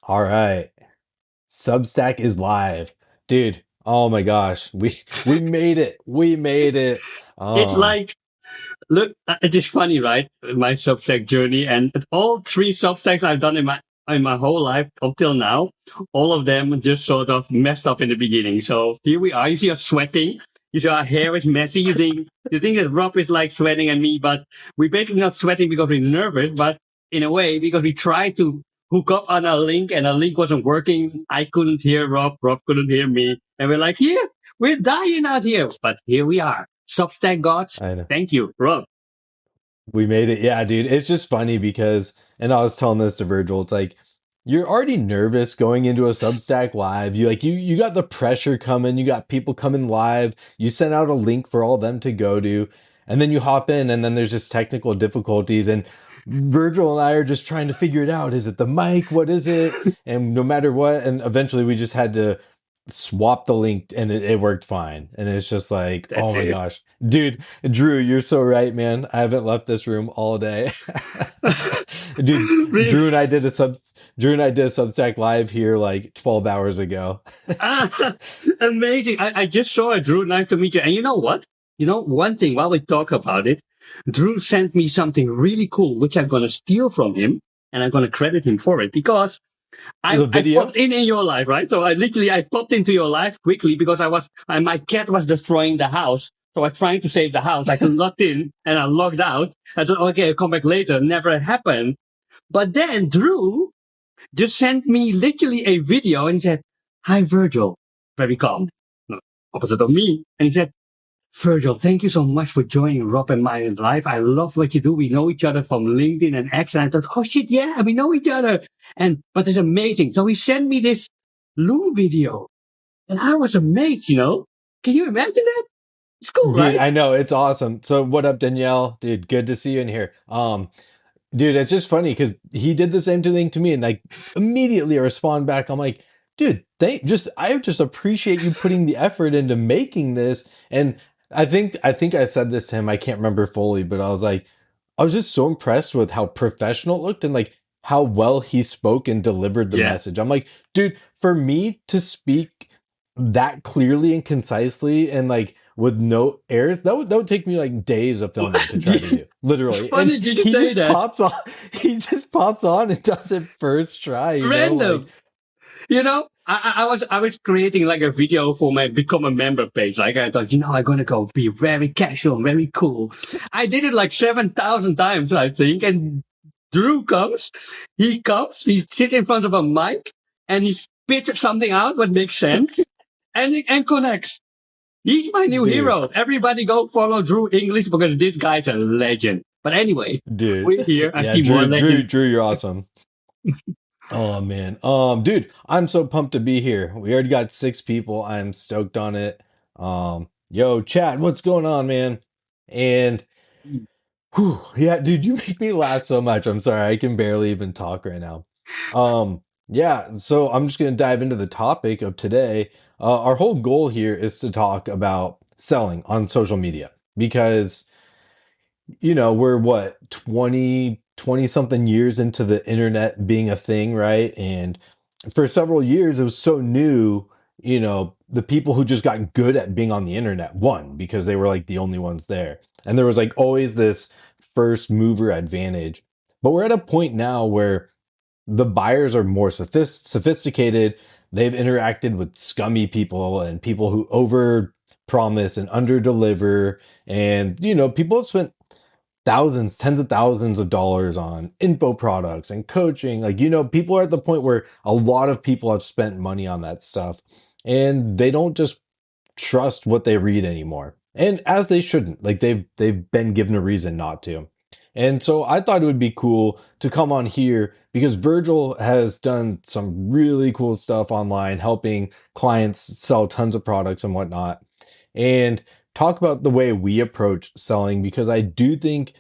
All right. Substack is live. Dude, oh my gosh. We made it. We made it. It's Um, like, look, it is funny, right? My Substack journey and all three Substacks I've done in my whole life up till now, all of them just sort of messed up in the beginning. So here we are. You see us sweating. You see our hair is messy. You think that Rob is like sweating at me, but we're basically not sweating because we're nervous, but in a way because we tried to hook up on a link and a link wasn't working. I couldn't hear Rob. Rob couldn't hear me, and we're like, here, we're dying out here, but here we are. Substack gods, I know. thank you, Rob. We made it. Yeah, dude. It's just funny because, and I was telling this to Virgil, it's like you're already nervous going into a Substack live. You got the pressure coming, you got people coming live, you send out a link for all them to go to, and then you hop in, and then there's just technical difficulties. And Virgil and I are just trying to figure it out. Is it the mic? What is it? And no matter what, and eventually we just had to swap the link and it worked fine. And it's just like, oh That's my it. gosh. Dude, Drew, you're so right, man. I haven't left this room all day. Dude, Really? Drew and I did a Substack live here like 12 hours ago. Ah, amazing. I just saw it, Drew. Nice to meet you. And you know what? You know, one thing while we talk about it, Drew sent me something really cool, which I'm going to steal from him and I'm going to credit him for it because I, The I video? popped in your life, right? So I popped into your life quickly because my cat was destroying the house. So I was trying to save the house. I logged in and I logged out. I thought, okay, I'll come back later. Never happened. But then Drew just sent me literally a video and he said, "Hi, Virgil." Very calm. No, opposite of me. And he said, "Virgil, thank you so much for joining Rob and my life. I love what you do. We know each other from LinkedIn and X." And I thought, oh shit, yeah, we know each other. But it's amazing. So he sent me this Loom video and I was amazed. Can you imagine that? It's cool, Dude, right? I know it's awesome. So what up, Danielle? Dude, good to see you in here. Dude, it's just funny because he did the same thing to me, and like immediately I respond back. I'm like, dude, I just appreciate you putting the effort into making this. And I think I said this to him. I can't remember fully, but I was like, I was just so impressed with how professional it looked and like how well he spoke and delivered the Yeah. message. I'm like, dude, for me to speak that clearly and concisely and like with no errors, that would take me like days of filming to try to do, literally. And Funny did you he say just that? pops on, he just pops on and does it first try, Random. like, I was creating like a video for my become a member page. Like I thought, I'm gonna go be very casual, very cool. I did it like 7,000 times, I think. And Drew he sits in front of a mic and he spits something out what makes sense and connects. He's my new dude, hero. Everybody go follow Drew English because this guy's a legend. But anyway, dude. we're here. I Yeah, see more legends. Drew, you're awesome. Oh man. Dude, I'm so pumped to be here. We already got 6 people. I'm stoked on it. Yo, Chad, what's going on, man? And whew, yeah, dude, you make me laugh so much. I'm sorry, I can barely even talk right now. Yeah, so I'm just gonna dive into the topic of today. Our whole goal here is to talk about selling on social media because we're what, 20 something years into the internet being a thing, right? And for several years it was so new. The people who just got good at being on the internet won because they were like the only ones there, and there was like always this first mover advantage. But we're at a point now where the buyers are more sophisticated. They've interacted with scummy people and people who over promise and under deliver. And people have spent thousands, tens of thousands of dollars on info products and coaching. Like, people are at the point where a lot of people have spent money on that stuff and they don't just trust what they read anymore. And as they shouldn't. Like they've been given a reason not to. And so I thought it would be cool to come on here because Virgil has done some really cool stuff online, helping clients sell tons of products and whatnot, and talk about the way we approach selling because I do think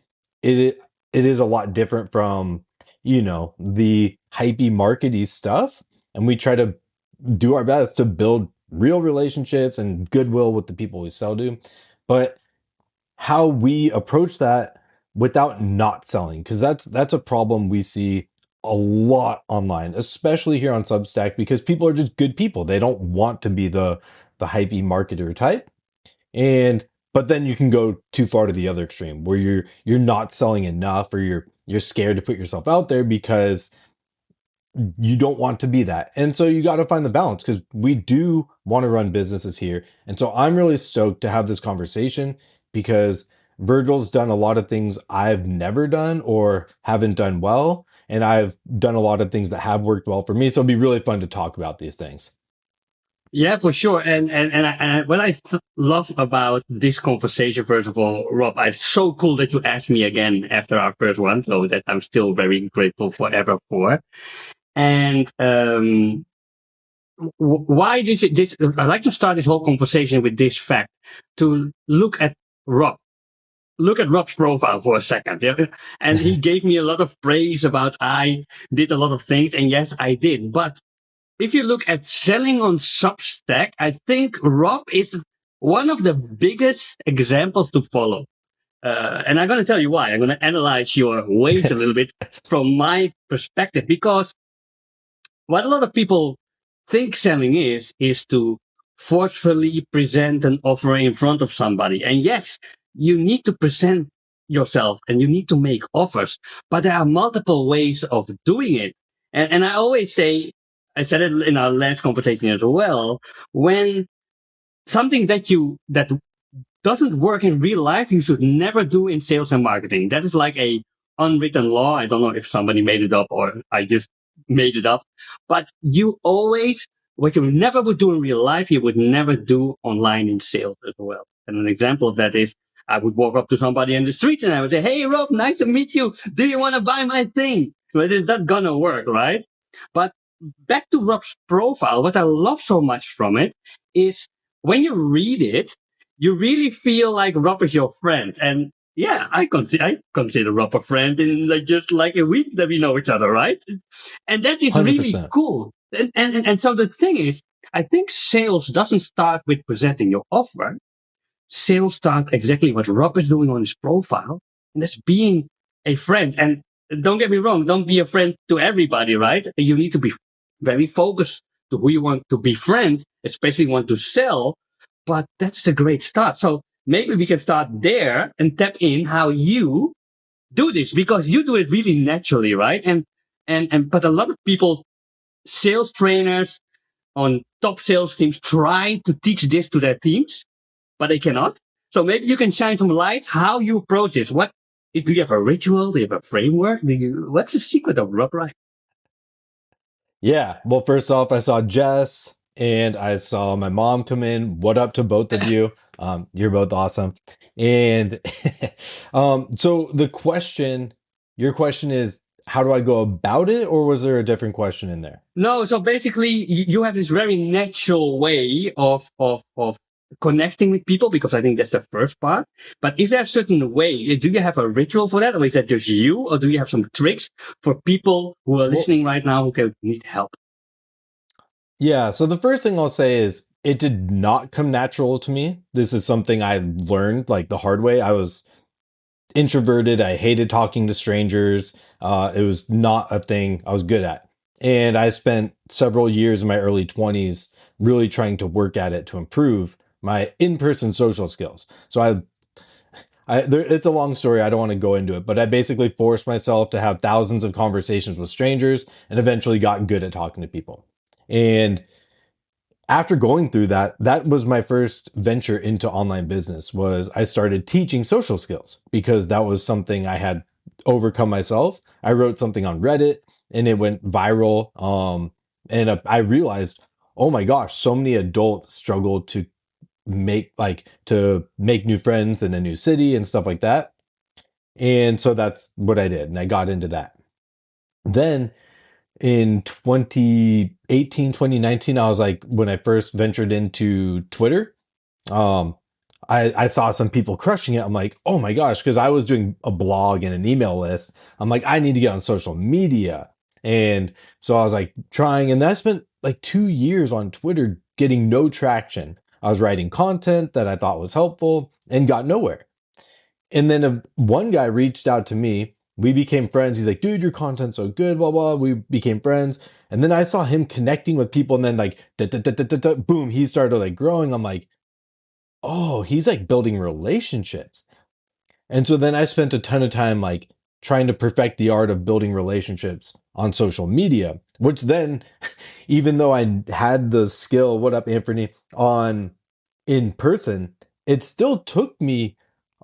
it it is a lot different from the hypey markety stuff, and we try to do our best to build real relationships and goodwill with the people we sell to, but how we approach that without not selling, because that's a problem we see a lot online, especially here on Substack, because people are just good people. They don't want to be the hypey marketer type. And but then you can go too far to the other extreme where you're not selling enough, or you're scared to put yourself out there because you don't want to be that. And so you got to find the balance, because we do want to run businesses here. And so I'm really stoked to have this conversation, because Virgil's done a lot of things I've never done or haven't done well. And I've done a lot of things that have worked well for me. So it'll be really fun to talk about these things. Yeah, for sure. What I love about this conversation, first of all, Rob, it's so cool that you asked me again after our first one, so that I'm still very grateful forever for. And why this? I like to start this whole conversation with this fact: to look at Rob. Look at Rob's profile for a second. Yeah? And he gave me a lot of praise about I did a lot of things, and yes, I did. But if you look at selling on Substack, I think Rob is one of the biggest examples to follow. And I'm going to tell you why. I'm going to analyze your ways a little bit from my perspective, because what a lot of people think selling is to forcefully present an offer in front of somebody. And yes, you need to present yourself and you need to make offers, but there are multiple ways of doing it. And I always say, I said it in our last conversation as well, when something that doesn't work in real life, you should never do in sales and marketing. That is like a unwritten law. I don't know if somebody made it up or I just made it up, but you always, what you never would do in real life, you would never do online in sales as well. And an example of that is I would walk up to somebody in the street and I would say, "Hey, Rob, nice to meet you. Do you want to buy my thing?" But it's not gonna work, right? But back to Rob's profile, what I love so much from it is when you read it, you really feel like Rob is your friend. And yeah, I consider Rob a friend in like just like a week that we know each other, right? And that is really 100%. cool. And so the thing is, I think sales doesn't start with presenting your offer. Sales start exactly what Rob is doing on his profile, and that's being a friend. And don't get me wrong, don't be a friend to everybody, right? You need to be very focused to who you want to befriend, especially want to sell. But that's a great start. So maybe we can start there and tap in how you do this, because you do it really naturally, right? And but a lot of people, sales trainers on top sales teams, try to teach this to their teams, but they cannot. So maybe you can shine some light how you approach this. What do you have a ritual? Do you have a framework? What's the secret of Rob Right? Yeah. Well, first off, I saw Jess and I saw my mom come in. What up to both of you? You're both awesome. And so your question is, how do I go about it, or was there a different question in there? No, so basically you have this very natural way of connecting with people, because I think that's the first part. But is there a certain way? Do you have a ritual for that, or is that just you, or do you have some tricks for people who are Well, listening right now who can need help? yeah. So the first thing I'll say is it did not come natural to me. This is something I learned like the hard way. I was introverted. I hated talking to strangers. It was not a thing I was good at. And I spent several years in my early 20s really trying to work at it to improve my in-person social skills. So it's a long story. I don't want to go into it, but I basically forced myself to have thousands of conversations with strangers and eventually got good at talking to people. And after going through that, that was my first venture into online business. Was I started teaching social skills, because that was something I had overcome myself. I wrote something on Reddit and it went viral. And I realized, oh my gosh, so many adults struggle to make new friends in a new city and stuff like that. And so that's what I did, and I got into that. Then in 2018, 2019, I was like, when I first ventured into Twitter, um I saw some people crushing it. I'm like, oh my gosh, because I was doing a blog and an email list. I'm like, I need to get on social media. And so I was like trying, and I spent like 2 years on Twitter getting no traction. I was writing content that I thought was helpful and got nowhere. And then one guy reached out to me we became friends. He's like, dude, your content's so good, blah, blah. We became friends. And then I saw him connecting with people, and then like, boom, he started like growing. I'm like, oh, he's like building relationships. And so then I spent a ton of time like trying to perfect the art of building relationships on social media, which then, even though I had the skill, what up, Anthony, on in person, it still took me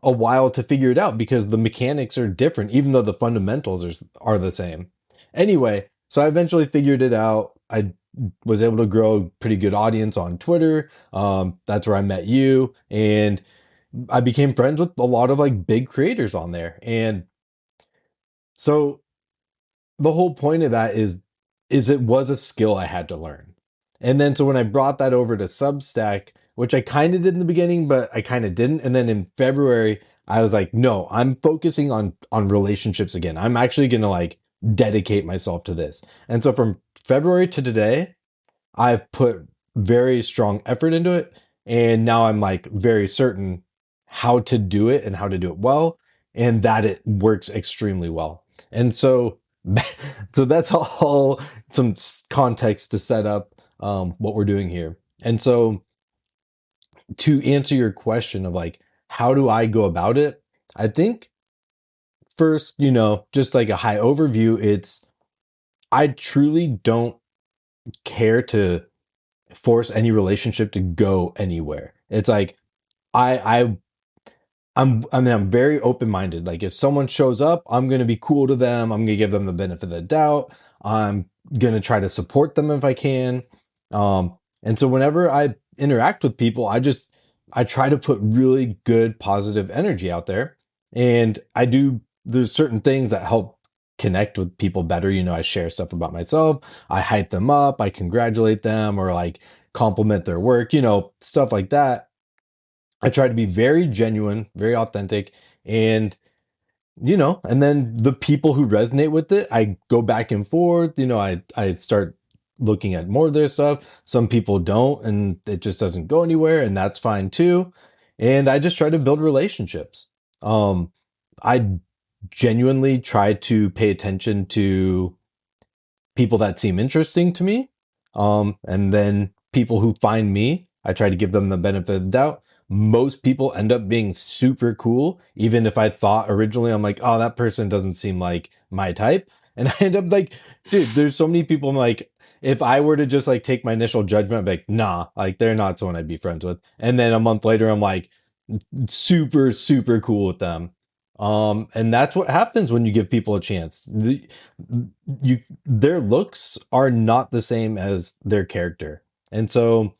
a while to figure it out because the mechanics are different, even though the fundamentals are the same. Anyway, so I eventually figured it out. I was able to grow a pretty good audience on Twitter. That's where I met you. And I became friends with a lot of like big creators on there. And so the whole point of that is it was a skill I had to learn. And then so when I brought that over to Substack, which I kind of did in the beginning, but I kind of didn't. And then in February, I was like, no, I'm focusing on relationships again. I'm actually gonna like dedicate myself to this. And so from February to today, I've put very strong effort into it. And now I'm like very certain how to do it and how to do it well, and that it works extremely well. And so, so that's all some context to set up what we're doing here. And so, to answer your question of like, how do I go about it? I think first, just like a high overview, it's I truly don't care to force any relationship to go anywhere. It's like I I'm very open-minded. Like if someone shows up, I'm going to be cool to them. I'm going to give them the benefit of the doubt. I'm going to try to support them if I can. And so whenever I interact with people, I try to put really good positive energy out there. And there's certain things that help connect with people better. I share stuff about myself. I hype them up. I congratulate them or like compliment their work, stuff like that. I try to be very genuine, very authentic, and and then the people who resonate with it, I go back and forth. I start looking at more of their stuff. Some people don't, and it just doesn't go anywhere, and that's fine too. And I just try to build relationships. I genuinely try to pay attention to people that seem interesting to me. And then people who find me, I try to give them the benefit of the doubt. Most people end up being super cool, even if I thought originally, I'm like, oh, that person doesn't seem like my type. And I end up like, dude, there's so many people I'm like, if I were to just like take my initial judgment, I'd be like, nah, like they're not someone I'd be friends with. And then a month later, I'm like, super, super cool with them. And that's what happens when you give people a chance. Their looks are not the same as their character. And so,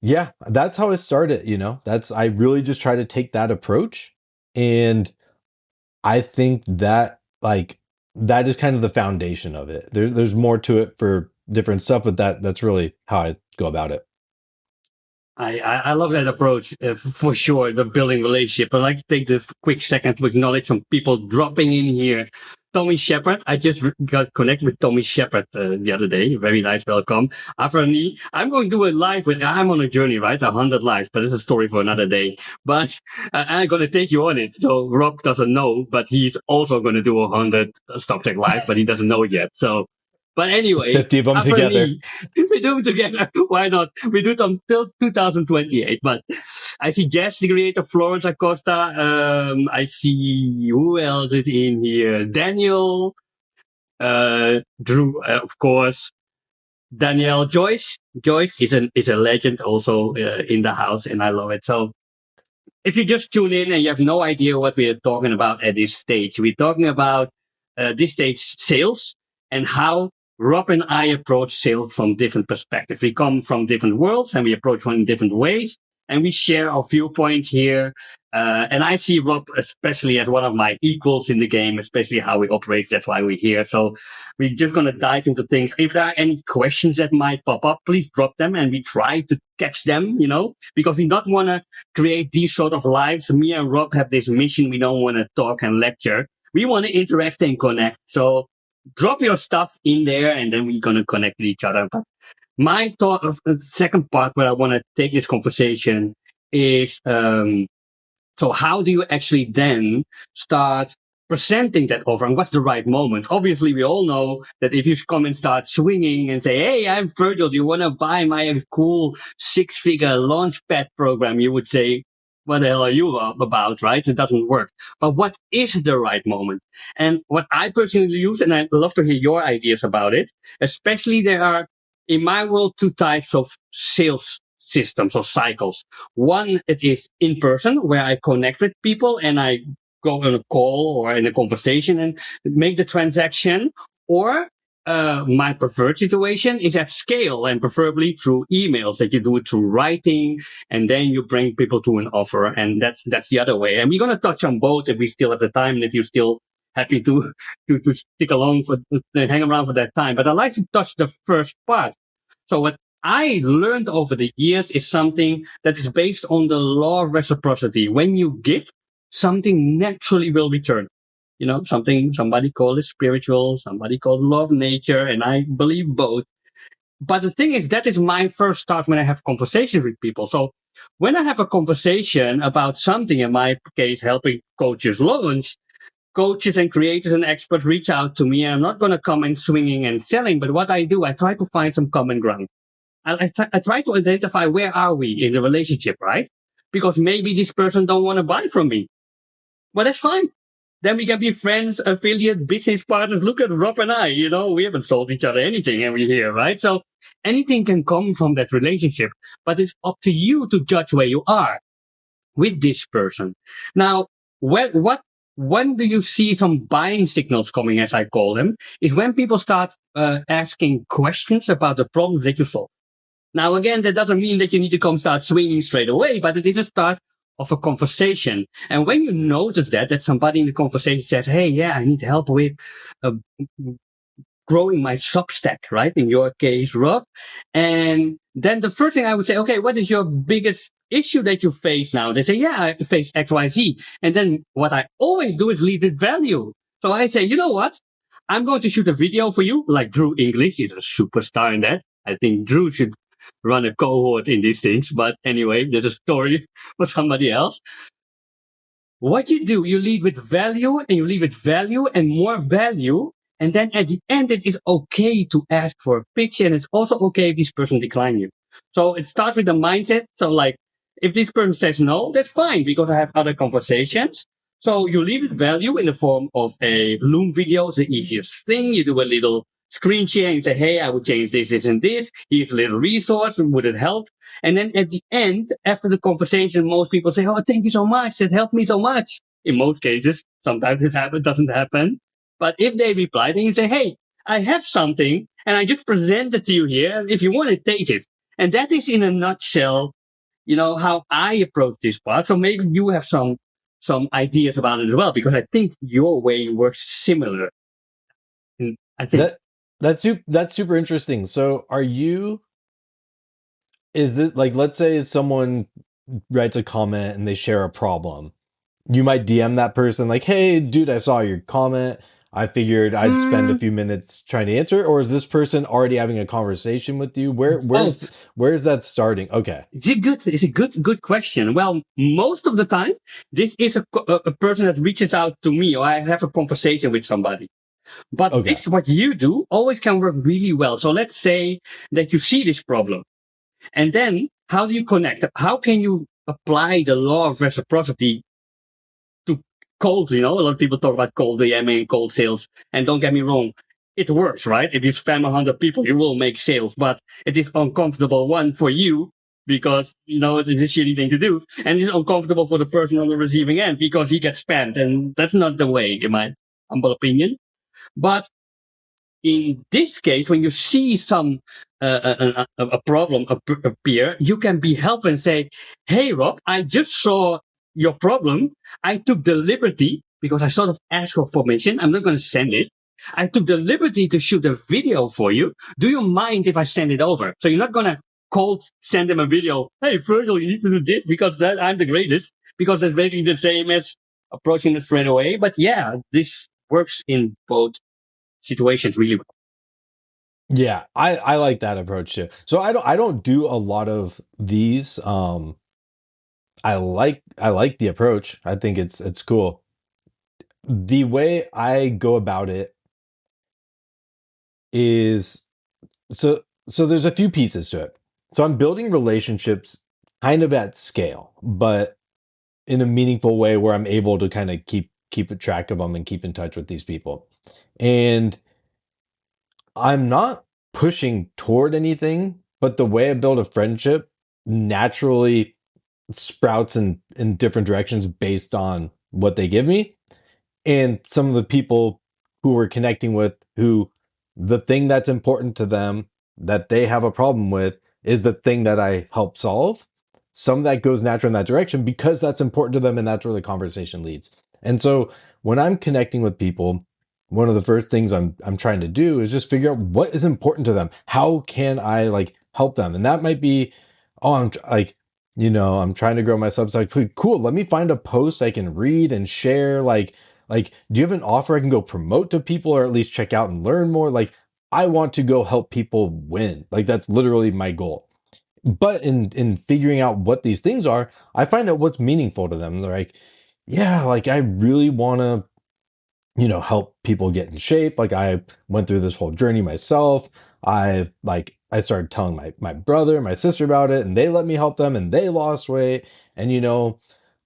yeah, that's how I started, I really just try to take that approach. And I think that like that is kind of the foundation of it. There's more to it for different stuff, but that's really how I go about it. I love that approach for sure. The building relationship. I'd like to take the quick second to acknowledge some people dropping in here. Tommy Shepard. I just got connected with Tommy Shepard the other day. Very nice, welcome. Afrani, I'm going to do a live with. I'm on a journey, right? 100 lives, but it's a story for another day. But I'm going to take you on it. So Rob doesn't know, but he's also going to do 100 subject live, but he doesn't know yet. So, but anyway, 50 of them together. Afrani, we do it together. Why not? We do it until 2028. But I see Jess, the creator, Florence Acosta. I see who else is in here? Daniel, Drew, of course. Danielle, Joyce. Joyce is a legend also in the house, and I love it. So if you just tune in and you have no idea what we are talking about at this stage, we're talking about this stage sales and how Rob and I approach sales from different perspectives. We come from different worlds and we approach one in different ways, and we share our viewpoints here. And I see Rob especially as one of my equals in the game, especially how he operates. That's why we're here. So we're just going to dive into things. If there are any questions that might pop up, please drop them and we try to catch them, because we don't want to create these sort of lives. Me and Rob have this mission. We don't want to talk and lecture. We want to interact and connect. So drop your stuff in there and then we're going to connect with each other. But my thought of the second part where I want to take this conversation is, so how do you actually then start presenting that offer and what's the right moment. Obviously, we all know that if you come and start swinging and say, "Hey, I'm Virgil, do you want to buy my cool 6-figure launchpad program?" You would say, "What the hell are you about?" Right? It doesn't work. But what is the right moment? And what I personally use, and I'd love to hear your ideas about it, especially there are, in my world, two types of sales systems or cycles. One, it is in person, where I connect with people and I go on a call or in a conversation and make the transaction. Or my preferred situation is at scale and preferably through emails, that you do it through writing and then you bring people to an offer. And that's the other way. And we're going to touch on both if we still have the time and if you're still happy to stick along for hang around for that time. But I'd like to touch the first part. So what I learned over the years is something that is based on the law of reciprocity. When you give, something naturally will return. You know, something somebody called it spiritual, somebody called law of nature, and I believe both. But the thing is, that is my first start when I have conversations with people. So when I have a conversation about something, in my case, helping coaches launch, coaches and creators and experts reach out to me. And I'm not going to come in swinging and selling, but what I do, I try to find some common ground. I try to identify where are we in the relationship, right? Because maybe this person don't want to buy from me. Well, that's fine. Then we can be friends, affiliate, business partners. Look at Rob and I, we haven't sold each other anything every year, right? So anything can come from that relationship, but it's up to you to judge where you are with this person. Now, when do you see some buying signals coming, as I call them, is when people start asking questions about the problems that you solve. Now, again, that doesn't mean that you need to come start swinging straight away, but it is a start of a conversation. And when you notice that somebody in the conversation says, "Hey, yeah, I need help with uh, growing my Substack," right? In your case, Rob. And then the first thing I would say, "Okay, what is your biggest issue that you face now?" They say, "Yeah, I face XYZ." And then what I always do is lead with value. So I say, "You know what? I'm going to shoot a video for you," like Drew English. He's a superstar in that. I think Drew should run a cohort in these things. But anyway, there's a story for somebody else. What you do, you lead with value and you lead with value and more value. And then at the end, it is okay to ask for a picture. And it's also okay if this person declines you. So it starts with the mindset. So like, if this person says no, that's fine because I have other conversations. So you leave with value in the form of a Loom video. It's the easiest thing. You do a little screen share and say, "Hey, I would change this and this. Here's a little resource. Would it help?" And then at the end, after the conversation, most people say, "Oh, thank you so much. That helped me so much." In most cases, sometimes it happens, doesn't happen. But if they reply, then you say, "Hey, I have something and I just present it to you here. If you want to take it." And that is in a nutshell, how I approach this part. So maybe you have some ideas about it as well, because I think your way works similar. I think. That that's super interesting. So is this like, let's say someone writes a comment and they share a problem. You might DM that person like, "Hey, dude, I saw your comment. I figured I'd spend a Mm, few minutes trying to answer." Or is this person already having a conversation with you? both. Where's that starting? Okay. It's a good question. Well, most of the time, this is a person that reaches out to me, or I have a conversation with somebody. But Okay. this, what you do, always can work really well. So let's say that you see this problem, and then how do you connect? How can you apply the law of reciprocity to cold? A lot of people talk about cold DMing and cold sales, and don't get me wrong, it works, right? If you spam 100 people, you will make sales, but it is uncomfortable one for you because it's a shitty thing to do, and it's uncomfortable for the person on the receiving end because he gets spammed, and that's not the way, in my humble opinion. But in this case, when you see some a problem appear, you can be helpful and say, "Hey, Rob, I just saw your problem. I took the liberty because I sort of asked for permission. I'm not going to send it. I took the liberty to shoot a video for you. Do you mind if I send it over?" So you're not going to cold send them a video. "Hey, Virgil, you need to do this because I'm the greatest." Because that's basically the same as approaching it straight away. But yeah, this works in both situations really well. Yeah, I like that approach too. So I don't do a lot of these. I like the approach. I think it's cool. The way I go about it is so there's a few pieces to it. So I'm building relationships kind of at scale, but in a meaningful way where I'm able to kind of keep a track of them and keep in touch with these people. And I'm not pushing toward anything, but the way I build a friendship naturally sprouts in different directions based on what they give me and some of the people who we're connecting with who the thing that's important to them that they have a problem with is the thing that I help solve. Some of that goes natural in that direction because that's important to them and that's where the conversation leads. And so when I'm connecting with people, one of the first things I'm trying to do is just figure out what is important to them. How can I like help them? And that might be, oh, like, I'm trying to grow my Substack. Cool. Let me find a post I can read and share. Like, do you have an offer I can go promote to people or at least check out and learn more? Like, I want to go help people win. Like, that's literally my goal. But in figuring out what these things are, I find out what's meaningful to them. They're like, yeah, like I really want to, help people get in shape. Like I went through this whole journey myself. I started telling my brother, my sister about it, and they let me help them and they lost weight. And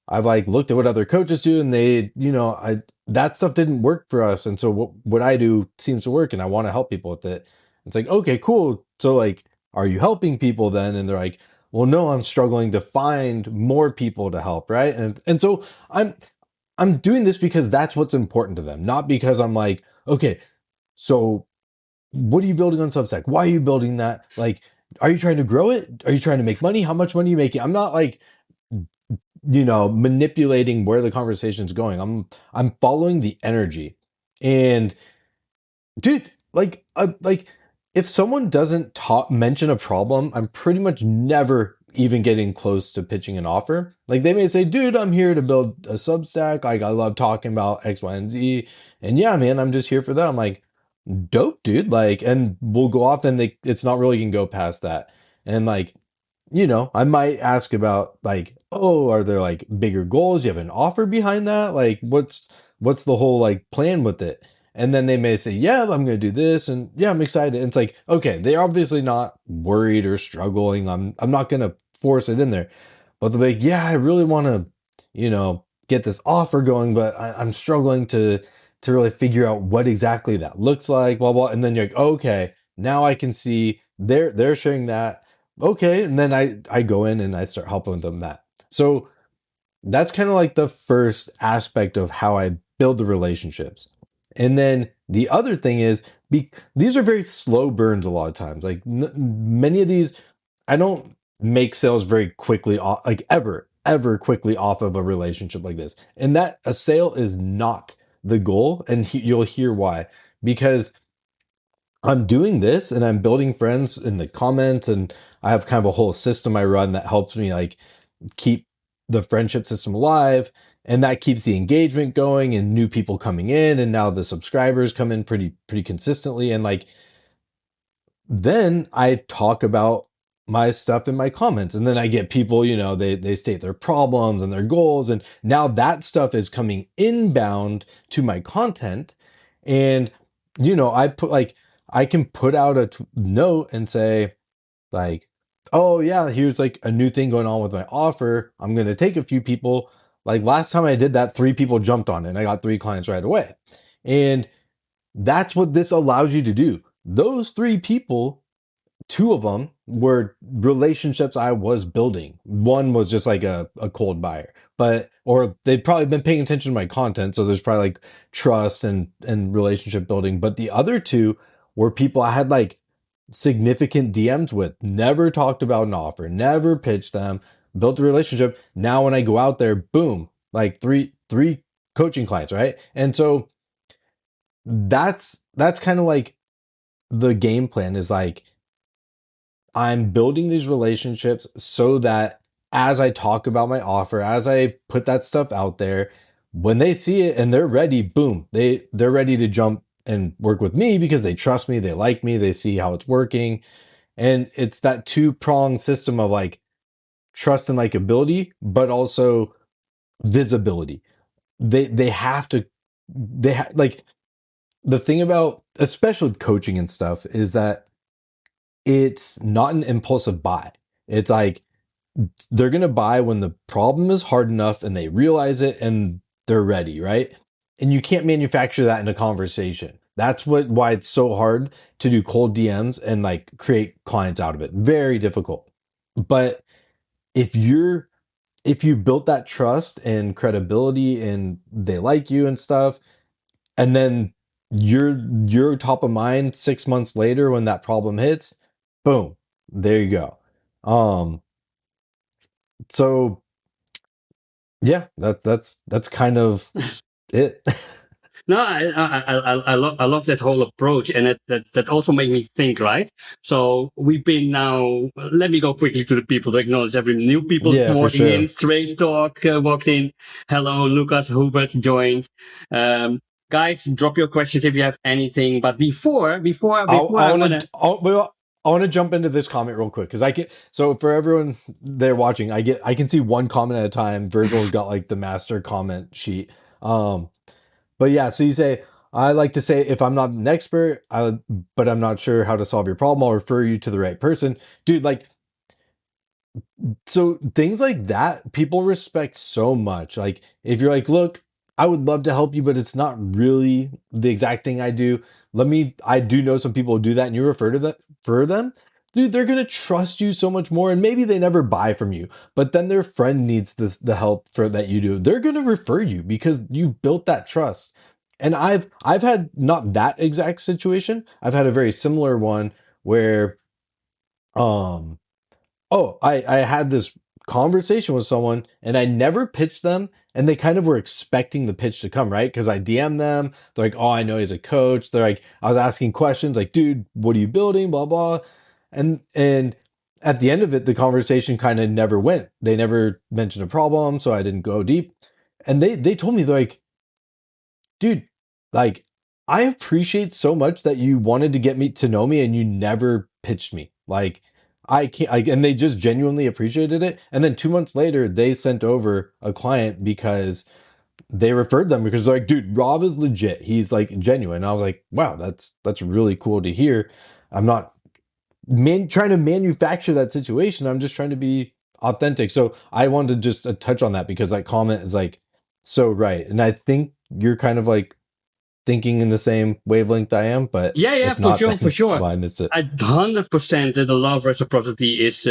I've like looked at what other coaches do and they, I that stuff didn't work for us. And so what I do seems to work and I want to help people with it. It's like, okay, cool. So like, are you helping people then? And they're like, well, no, I'm struggling to find more people to help. Right. And so I'm doing this because that's what's important to them, not because I'm like, okay, so what are you building on Substack? Why are you building that? Like, are you trying to grow it? Are you trying to make money? How much money are you making? I'm not like manipulating where the conversation's going. I'm following the energy. And dude, like if someone doesn't talk mention a problem, I'm pretty much never even getting close to pitching an offer. Like they may say, dude, I'm here to build a Substack. Like I love talking about X, Y, and Z. And yeah, man, I'm just here for that. I'm like, dope, dude. Like, and we'll go off and it's not really can go past that. And like, I might ask about like, oh, are there like bigger goals? Do you have an offer behind that? Like, what's the whole like plan with it? And then they may say, yeah, I'm going to do this, and yeah, I'm excited. And it's like, okay, they're obviously not worried or struggling. I'm not going to force it in there, but they'll be like, yeah, I really want to, get this offer going, but I'm struggling to really figure out what exactly that looks like. Blah blah. And then you're like, okay, now I can see they're sharing that, okay, and then I go in and I start helping them that. So that's kind of like the first aspect of how I build the relationships. And then the other thing is these are very slow burns a lot of times. Like many of these I don't make sales very quickly off, like ever quickly off of a relationship like this. And that a sale is not the goal, and you'll hear why. Because I'm doing this and I'm building friends in the comments, and I have kind of a whole system I run that helps me like keep the friendship system alive, and that keeps the engagement going and new people coming in, and now the subscribers come in pretty consistently. And like then I talk about my stuff in my comments, and then I get people, they state their problems and their goals, and now that stuff is coming inbound to my content. And I can put out a note and say like, oh yeah, here's like a new thing going on with my offer. I'm going to take a few people. Like last time I did that, 3 people jumped on it and I got 3 clients right away. And that's what this allows you to do. Those 3 people, 2 of them were relationships I was building. One was just like a cold buyer, or they'd probably been paying attention to my content. So there's probably like trust and relationship building. But the other 2 were people I had like significant DMs with, never talked about an offer, never pitched them, built a relationship. Now when I go out there, boom, like three coaching clients, right? And so that's kind of like the game plan is like I'm building these relationships so that as I talk about my offer, as I put that stuff out there, when they see it and they're ready, boom, they're ready to jump and work with me because they trust me, they like me, they see how it's working. And it's that two-pronged system of like trust and likability, but also visibility. They have to like the thing about, especially with coaching and stuff, is that it's not an impulsive buy. It's like they're going to buy when the problem is hard enough and they realize it and they're ready, right? And you can't manufacture that in a conversation. That's why it's so hard to do cold DMs and like create clients out of it. Very difficult. But if you've built that trust and credibility and they like you and stuff, and then you're top of mind 6 months later when that problem hits, boom, there you go. So yeah, that's kind of it. No, I love that whole approach, and that also made me think, right? So we've been now. Let me go quickly to the people to acknowledge every new people Yeah, for walking in. sure. Straight Talk walked in. Hello, Lucas Hubert joined. Guys, drop your questions if you have anything. But before I wanna. I want to jump into this comment real quick because I can. So for everyone there watching, I can see one comment at a time. Virgil's got like the master comment sheet. But yeah, so you say, I like to say, if I'm not an expert, but I'm not sure how to solve your problem, I'll refer you to the right person. Dude, like, so things like that, people respect so much. Like, if you're like, look, I would love to help you, but it's not really the exact thing I do. I do know some people who do that, and you refer to that for them. Dude, they're gonna trust you so much more, and maybe they never buy from you, but then their friend needs the help for that you do. They're gonna refer you because you built that trust. And I've had not that exact situation. I've had a very similar one where um oh, I had this conversation with someone and I never pitched them, and they kind of were expecting the pitch to come, right? Because I DM them. They're like, oh, I know he's a coach. They're like, I was asking questions like, dude, what are you building? Blah blah. And at the end of it, the conversation kind of never went. They never mentioned a problem, so I didn't go deep. And they told me, they're like, dude, like, I appreciate so much that you wanted to get me to know me and you never pitched me. Like, I can't, and they just genuinely appreciated it. And then 2 months later, they sent over a client because they referred them, because they're like, dude, Rob is legit. He's like genuine. And I was like, wow, that's really cool to hear. I'm not trying to manufacture that situation. I'm just trying to be authentic. So I wanted to just touch on that because that comment is like so right. And I think you're kind of like thinking in the same wavelength I am, but Yeah, if for not, sure, for then sure. well, I missed it. 100% that the law of reciprocity is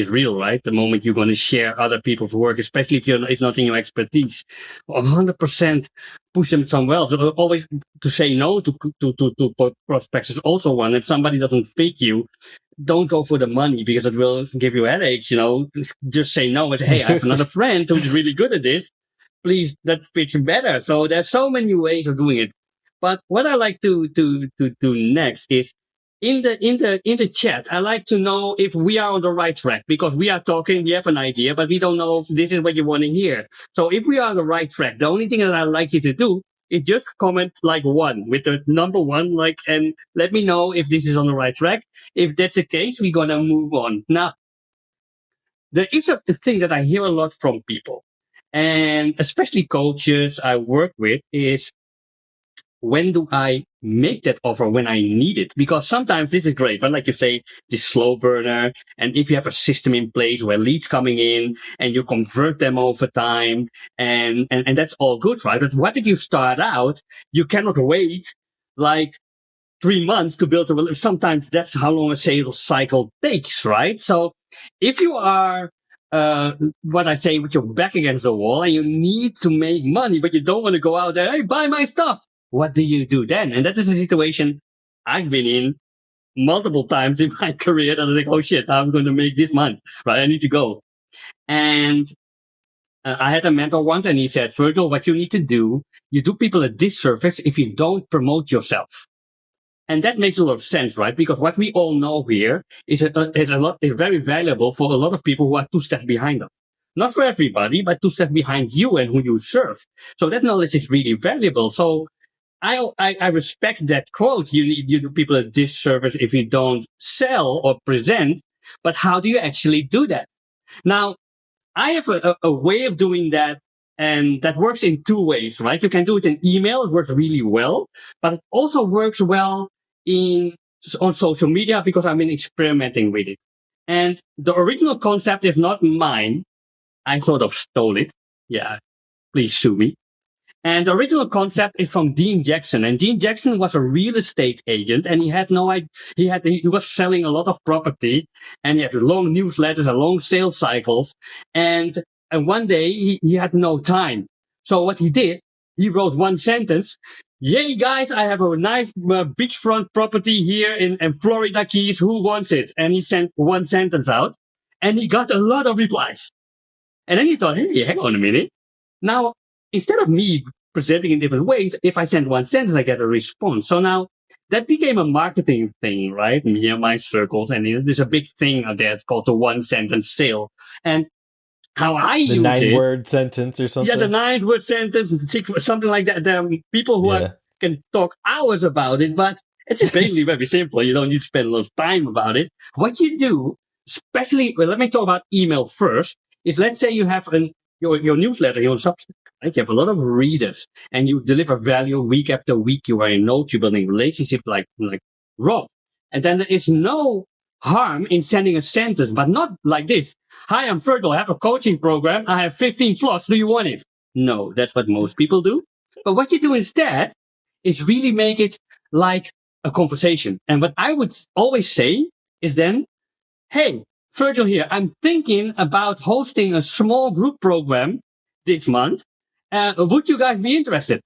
real, right? The moment you're going to share other people's work, especially if it's not in your expertise, 100% push them somewhere else. Always to say no to prospects is also one. If somebody doesn't fit you, don't go for the money because it will give you headaches. Just say no and say, hey, I have another friend who's really good at this. Please, that fits you better. So there's so many ways of doing it. But what I like to do next is in the chat. I like to know if we are on the right track because we are talking, we have an idea, but we don't know if this is what you want to hear. So if we are on the right track, the only thing that I like you to do is just comment like one with the number one, like, and let me know if this is on the right track. If that's the case, we're gonna move on. Now, there is a thing that I hear a lot from people, and especially coaches I work with, is when do I make that offer when I need it? Because sometimes this is great, but like you say, this slow burner. And if you have a system in place where leads coming in and you convert them over time, and that's all good, right? But what if you start out, you cannot wait like 3 months to build a relationship. Sometimes that's how long a sales cycle takes, right? So if you are, what I say, with your back against the wall and you need to make money, but you don't want to go out there, hey, buy my stuff. What do you do then? And that is a situation I've been in multiple times in my career. That I think, oh shit, I'm going to make this month, right? I need to go. And I had a mentor once and he said, Virgil, what you need to do, you do people a disservice if you don't promote yourself. And that makes a lot of sense, right? Because what we all know here is very valuable for a lot of people who are two steps behind us. Not for everybody, but two steps behind you and who you serve. So that knowledge is really valuable. So I respect that quote. You do people a disservice if you don't sell or present. But how do you actually do that? Now, I have a way of doing that And that works in two ways, right? You can do it in email. It works really well, but it also works well in on social media because I've been experimenting with it. And the original concept is not mine. I sort of stole it. Yeah, please sue me. And the original concept is from Dean Jackson. And Dean Jackson was a real estate agent, and he had no idea. He was selling a lot of property, and he had long newsletters and long sales cycles. And one day he had no time. So what he did, he wrote one sentence. Yay, guys, I have a nice beachfront property here in Florida Keys. Who wants it? And he sent one sentence out, and he got a lot of replies. And then he thought, hey, hang on a minute. Now, instead of me presenting in different ways, if I send one sentence, I get a response. So now that became a marketing thing, right? Me and my circles. And there's a big thing out there. It's called the one sentence sale. And how I The use it. 9-word sentence or something. Yeah, the 9-word sentence, something like that. There are people who can talk hours about it, but it's basically very simple. You don't need to spend a lot of time about it. What you do, especially, well, let me talk about email first, is let's say you have your newsletter, your Substack, right? You have a lot of readers and you deliver value week after week. You are in notes, you're building relationships like Rob. And then there is no harm in sending a sentence, but not like this. Hi, I'm Fergal. I have a coaching program. I have 15 slots. Do you want it? No, that's what most people do. But what you do instead is really make it like a conversation. And what I would always say is then, hey, Virgil here. I'm thinking about hosting a small group program this month. Would you guys be interested?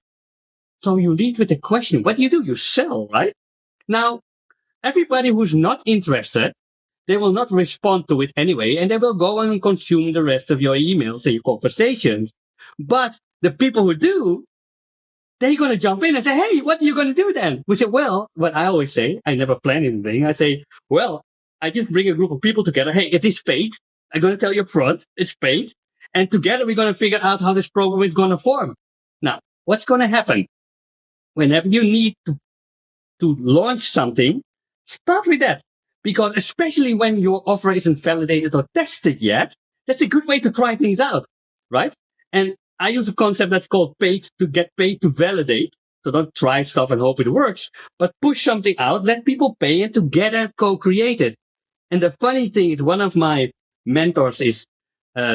So you lead with a question. What do? You sell, right? Now, everybody who's not interested, they will not respond to it anyway, and they will go and consume the rest of your emails and your conversations. But the people who do, they're going to jump in and say, hey, what are you going to do then? We say, well, what I always say, I never plan anything. I say, well, I just bring a group of people together. Hey, it is paid. I'm going to tell you up front, it's paid. And together we're going to figure out how this program is going to form. Now, what's going to happen? Whenever you need to launch something, start with that. Because especially when your offer isn't validated or tested yet, that's a good way to try things out, right? And I use a concept that's called paid to get paid to validate. So don't try stuff and hope it works, but push something out, let people pay, and together co-create it. And the funny thing is, one of my mentors is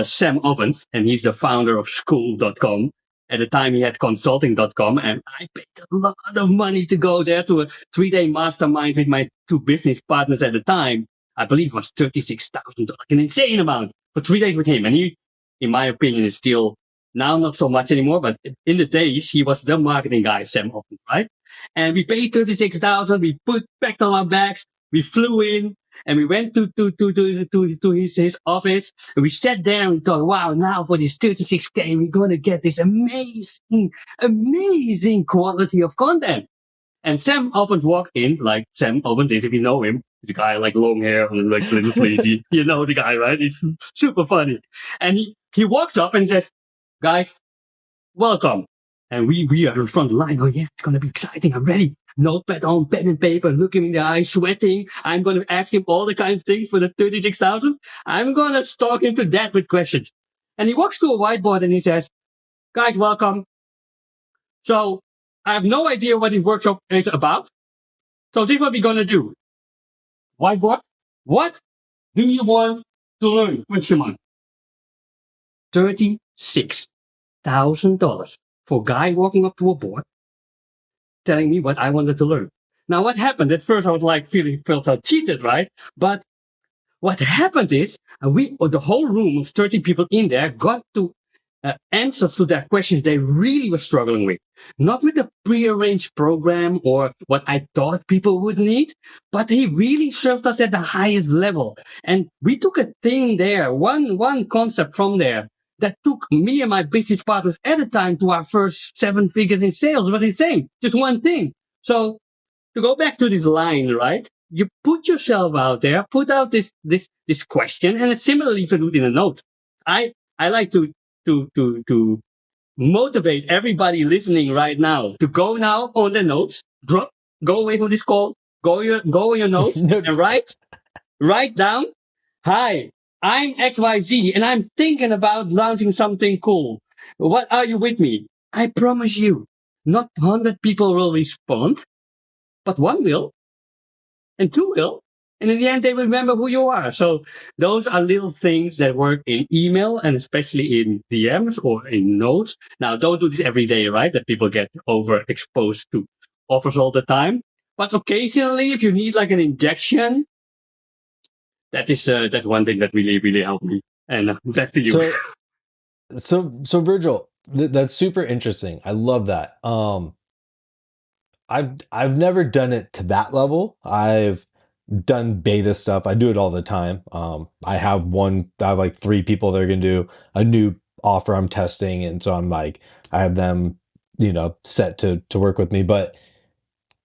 Sam Ovens, and he's the founder of school.com. At the time, he had consulting.com, and I paid a lot of money to go there to a 3-day mastermind with my 2 business partners at the time. I believe it was $36,000, an insane amount for 3 days with him. And he, in my opinion, is still now not so much anymore, but in the days, he was the marketing guy, Sam Ovens, right? And we paid $36,000. We packed on our bags. We flew in. And we went to his office, and we sat there and we thought, wow, now for this 36K, we're going to get this amazing quality of content. And Sam Ovens walked in, like Sam Ovens is, if you know him, the guy like long hair and like little sleazy. You know the guy, right? He's super funny. And he walks up and says, guys, welcome. And we are in front of the line. Oh yeah, it's going to be exciting. I'm ready. Notepad on, pen and paper, looking in the eye, sweating. I'm going to ask him all the kinds of things for the 36,000. I'm going to stalk him to death with questions. And he walks to a whiteboard and he says, guys, welcome. So I have no idea what this workshop is about. So this is what we're going to do. Whiteboard. What do you want to learn? Question mark. $36,000 for a guy walking up to a board telling me what I wanted to learn. Now, what happened? At first, I was like felt cheated, right? But what happened is, the whole room of 30 people in there got to answers to their questions they really were struggling with. Not with a prearranged program or what I thought people would need, but he really served us at the highest level. And we took a thing there, one concept from there, that took me and my business partners at a time to our first 7 figures in sales. It was insane. Just one thing. So to go back to this line, right? You put yourself out there, put out this question, and it's similarly you can do it in a note. I like to motivate everybody listening right now to go now on the notes, go away from this call, go on your notes and write down, hi, I'm XYZ and I'm thinking about launching something cool. What are you with me? I promise you, not 100 people will respond, but one will, and two will. And in the end, they will remember who you are. So those are little things that work in email and especially in DMs or in notes. Now, don't do this every day, right? That people get overexposed to offers all the time. But occasionally, if you need like an injection, that's one thing that really helped me. And back to you. So so Virgil, that's super interesting. I love that. I've never done it to that level. I've done beta stuff. I do it all the time. I have like three people that are gonna do a new offer I'm testing, and so I'm like, I have them, set to work with me. But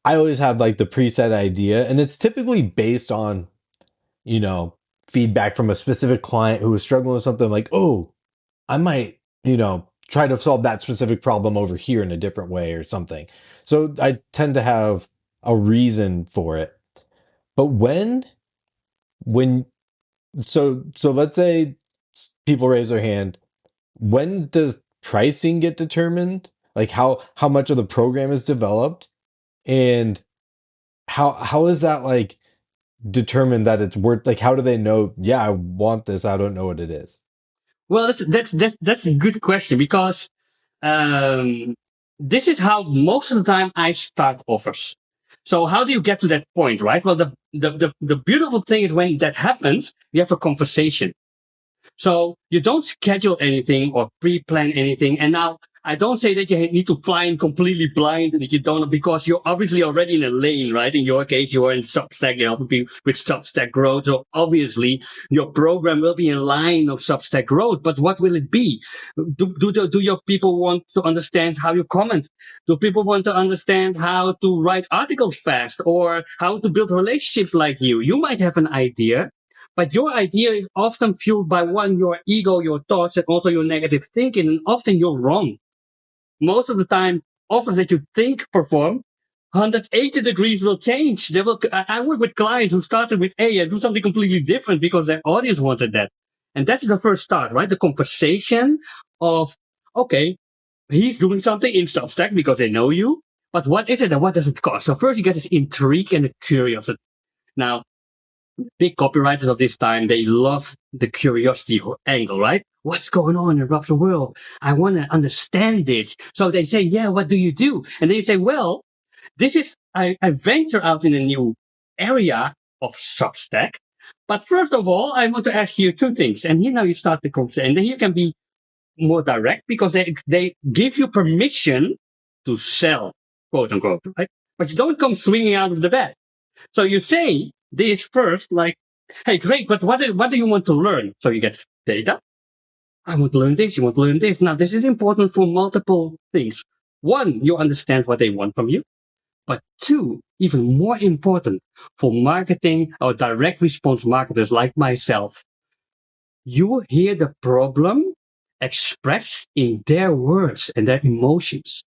I always have like the preset idea, and it's typically based on, you know, feedback from a specific client who was struggling with something like, oh, I might, try to solve that specific problem over here in a different way or something. So I tend to have a reason for it. But when so let's say people raise their hand, when does pricing get determined? Like how much of the program is developed, and how is that like determined that it's worth, like how do they know, yeah, I want this, I don't know what it is? Well, that's a good question because um, this is how most of the time I start offers. So how do you get to that point, right? Well, the beautiful thing is when that happens, you have a conversation. So you don't schedule anything or pre-plan anything. And now I don't say that you need to fly in completely blind and that you don't, because you're obviously already in a lane, right? In your case, you are in Substack, you're helping people with Substack growth. So obviously your program will be in line of Substack growth, but what will it be? Do your people want to understand how you comment? Do people want to understand how to write articles fast or how to build relationships like you? You might have an idea, but your idea is often fueled by one, your ego, your thoughts, and also your negative thinking. And often you're wrong. Most of the time, offers that you think perform, 180 degrees will change. They will. I work with clients who started with A and do something completely different because their audience wanted that. And that's the first start, right? The conversation of, okay, he's doing something in Substack because they know you. But what is it and what does it cost? So first you get this intrigue and the curiosity. Now, big copywriters of this time, they love the curiosity angle, right? What's going on in the world? I want to understand this. So they say, yeah, what do you do? And then you say, well, I venture out in a new area of Substack. But first of all, I want to ask you two things. And here now you start the conversation. And then you can be more direct because they give you permission to sell, quote unquote, right? But you don't come swinging out of the bed. So you say this first, like, hey, great, but what do you want to learn? So you get data. I want to learn this, you want to learn this. Now, this is important for multiple things. One, you understand what they want from you. But two, even more important for marketing or direct response marketers like myself, you hear the problem expressed in their words and their emotions,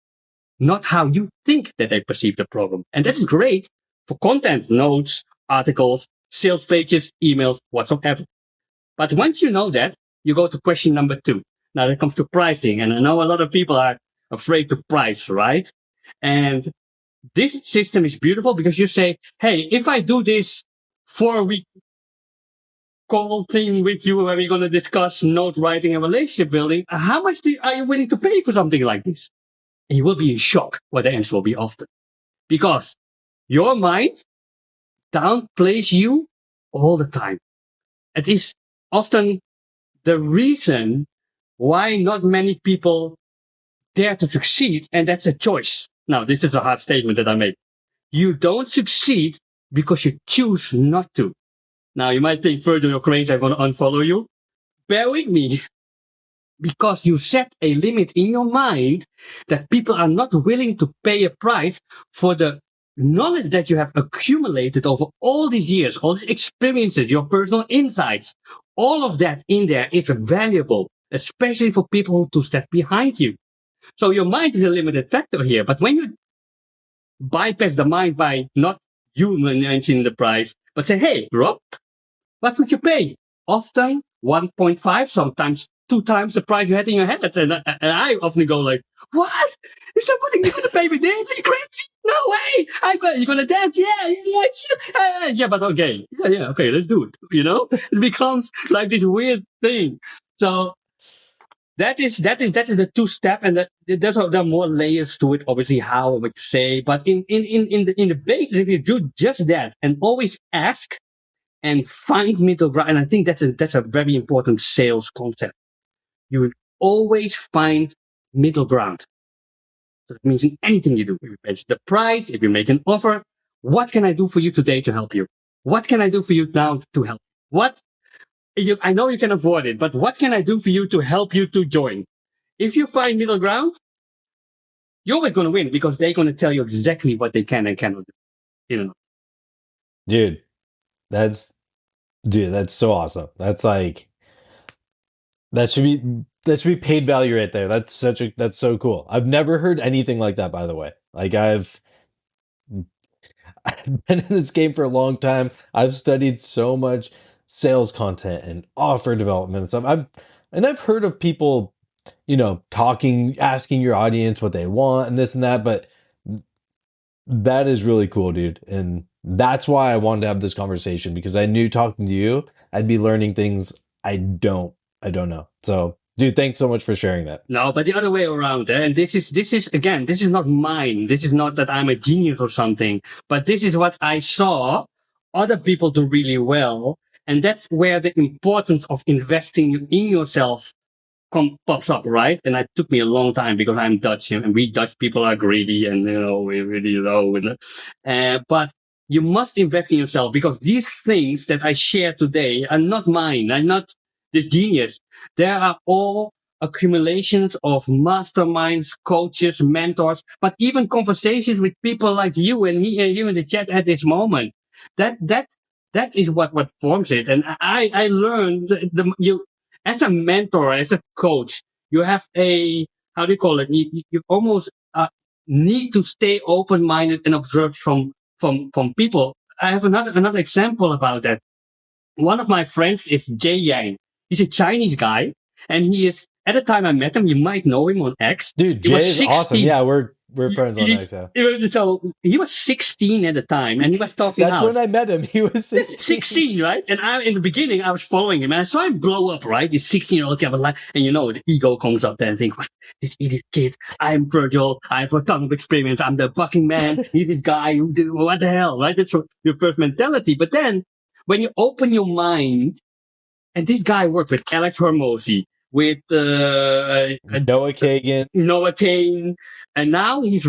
not how you think that they perceive the problem. And that's great for content, notes, articles, sales pages, emails, whatsoever. But once you know that, you go to question number two. Now it comes to pricing. And I know a lot of people are afraid to price, right? And this system is beautiful because you say, hey, if I do this 4-week call thing with you where we're going to discuss note writing and relationship building, how much are you willing to pay for something like this? And you will be in shock what the answer will be often. Because your mind downplays you all the time. It is often the reason why not many people dare to succeed, and that's a choice. Now, this is a hard statement that I make. You don't succeed because you choose not to. Now, you might think, Virgil, you're crazy, I'm going to unfollow you. Bear with me. Because you set a limit in your mind that people are not willing to pay a price for the knowledge that you have accumulated over all these years, all these experiences, your personal insights. All of that in there is valuable, especially for people to step behind you. So your mind is a limited factor here. But when you bypass the mind by not you mentioning the price, but say, hey, Rob, what would you pay? Often 1.5, sometimes 2 times the price you had in your head. And I often go like, what? You're gonna pay me this? Are you crazy? No way! You're gonna dance? Yeah, yeah, sure. Yeah, but okay, yeah, okay, let's do it. It becomes like this weird thing. So that is the two-step, and there are more layers to it. Obviously, how and what you say, but in the basics, if you do just that and always ask and find middle ground, and I think that's a very important sales concept. You will always find middle ground. So that means in anything you do, if you mention the price, if you make an offer, what can I do for you today to help you? What can I do for you now to help? What I know you can avoid it, but what can I do for you to help you to join? If you find middle ground, you're always going to win because they're going to tell you exactly what they can and cannot do. Dude, that's that's so awesome. That's like that should be paid value right there. That's so cool. I've never heard anything like that, by the way. Like I've been in this game for a long time. I've studied so much sales content and offer development and stuff. I've heard of people, talking, asking your audience what they want and this and that, but that is really cool, dude. And that's why I wanted to have this conversation, because I knew talking to you, I'd be learning things I don't know. So, dude, thanks so much for sharing that. No, but the other way around, and this is again, this is not mine. This is not that I'm a genius or something, but this is what I saw other people do really well, and that's where the importance of investing in yourself pops up, right? And it took me a long time because I'm Dutch, and we Dutch people are greedy, and we really know. But you must invest in yourself because these things that I share today are not mine. I'm not the genius. There are all accumulations of masterminds, coaches, mentors, but even conversations with people like you and you in the chat at this moment. That that that is what forms it. And I learned you as a mentor, as a coach, you have a, how do you call it? You almost need to stay open minded and observe from people. I have another example about that. One of my friends is Jay Yang. He's a Chinese guy, and he is, at the time I met him, you might know him on X. Dude, He was Jay is awesome. 16. Yeah, we're friends on He's- XO. So he was 16 at the time, and he was talking That's out. when I met him. He was 16. 16, right? And in the beginning, I was following him, and I saw him blow up, right? This 16-year-old kid, like, and the ego comes up there and think, this idiot kid, I'm Virgil, I have a ton of experience, I'm the bucking man, he's this guy who did, what the hell, right? That's your first mentality. But then, when you open your mind, and this guy worked with Alex Hormozy, with Noah Kagan. Noah Kane, and now he's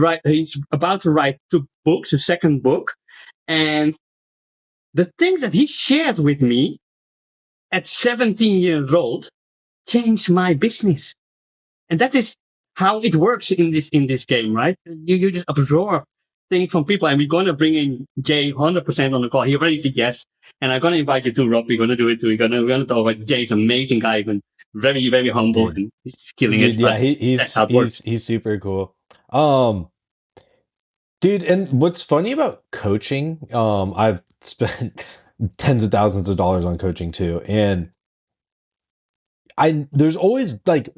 about to write 2 books, a second book, and the things that he shared with me at 17 years old changed my business. And that is how it works in this game, right? You just absorb things from people, and we're gonna bring in Jay 100% on the call. He already said yes, and I'm gonna invite you to Rob. We're gonna do it too. We're gonna talk about Jay's amazing guy, and very very humble, Dude. and he's killing it. Dude, yeah, But he's that's how it he's works. he's super cool. Dude, and what's funny about coaching, I've spent tens of thousands of dollars on coaching too, and there's always like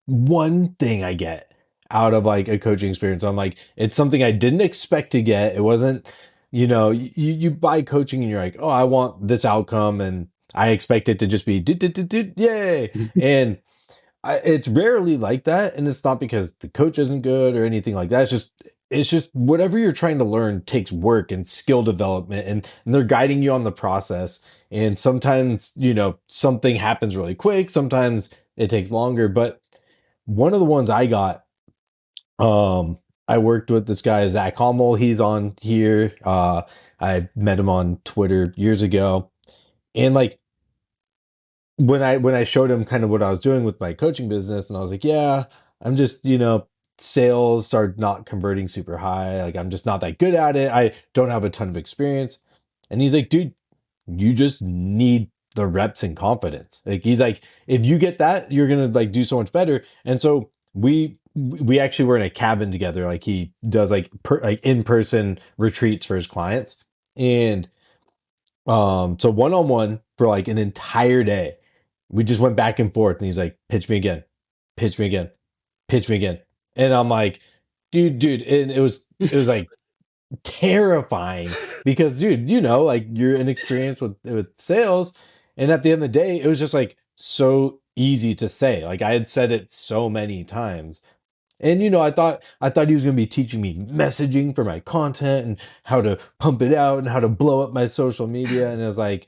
one thing I get out of like a coaching experience. I'm like, it's something I didn't expect to get. It wasn't, you buy coaching and you're like, oh, I want this outcome, and I expect it to just be yay. And it's rarely like that, and it's not because the coach isn't good or anything like that. It's just whatever you're trying to learn takes work and skill development, and they're guiding you on the process. And sometimes, something happens really quick, sometimes it takes longer. But one of the ones I got, I worked with this guy, Zach Hommel. He's on here. I met him on Twitter years ago. And like, when I showed him kind of what I was doing with my coaching business, and I was like, yeah, I'm just, sales are not converting super high. Like, I'm just not that good at it. I don't have a ton of experience. And he's like, dude, you just need the reps and confidence. Like, he's like, if you get that, you're gonna like do so much better. And so we actually were in a cabin together. Like, he does like in-person retreats for his clients. And so one-on-one for like an entire day. We just went back and forth, and he's like, pitch me again, pitch me again, pitch me again. And I'm like, dude, and it was like terrifying because, dude, like you're inexperienced with sales, and at the end of the day, it was just like so easy to say. Like I had said it so many times. And I thought he was going to be teaching me messaging for my content and how to pump it out and how to blow up my social media. And it was like,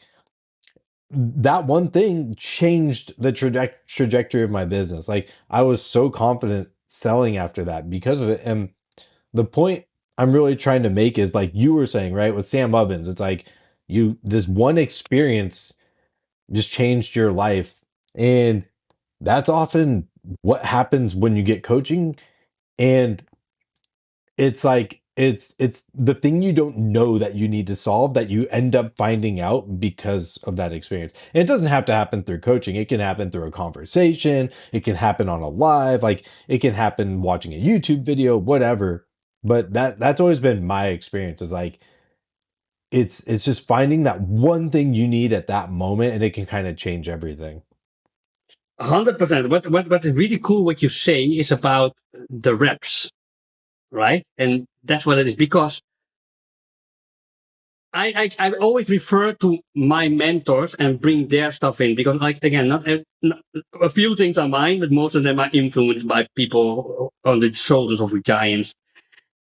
that one thing changed the trajectory of my business. Like I was so confident selling after that because of it. And the point I'm really trying to make is like you were saying, right, with Sam Ovens, it's like this one experience just changed your life. And that's often what happens when you get coaching. And it's like it's the thing you don't know that you need to solve that you end up finding out because of that experience. And it doesn't have to happen through coaching. It can happen through a conversation. It can happen on a live, like it can happen watching a YouTube video, whatever. But that's always been my experience is like it's just finding that one thing you need at that moment and it can kind of change everything. 100%. What is really cool what you say is about the reps, right? And that's what it is because I always refer to my mentors and bring their stuff in because, like, again, not a few things are mine, but most of them are influenced by people on the shoulders of giants.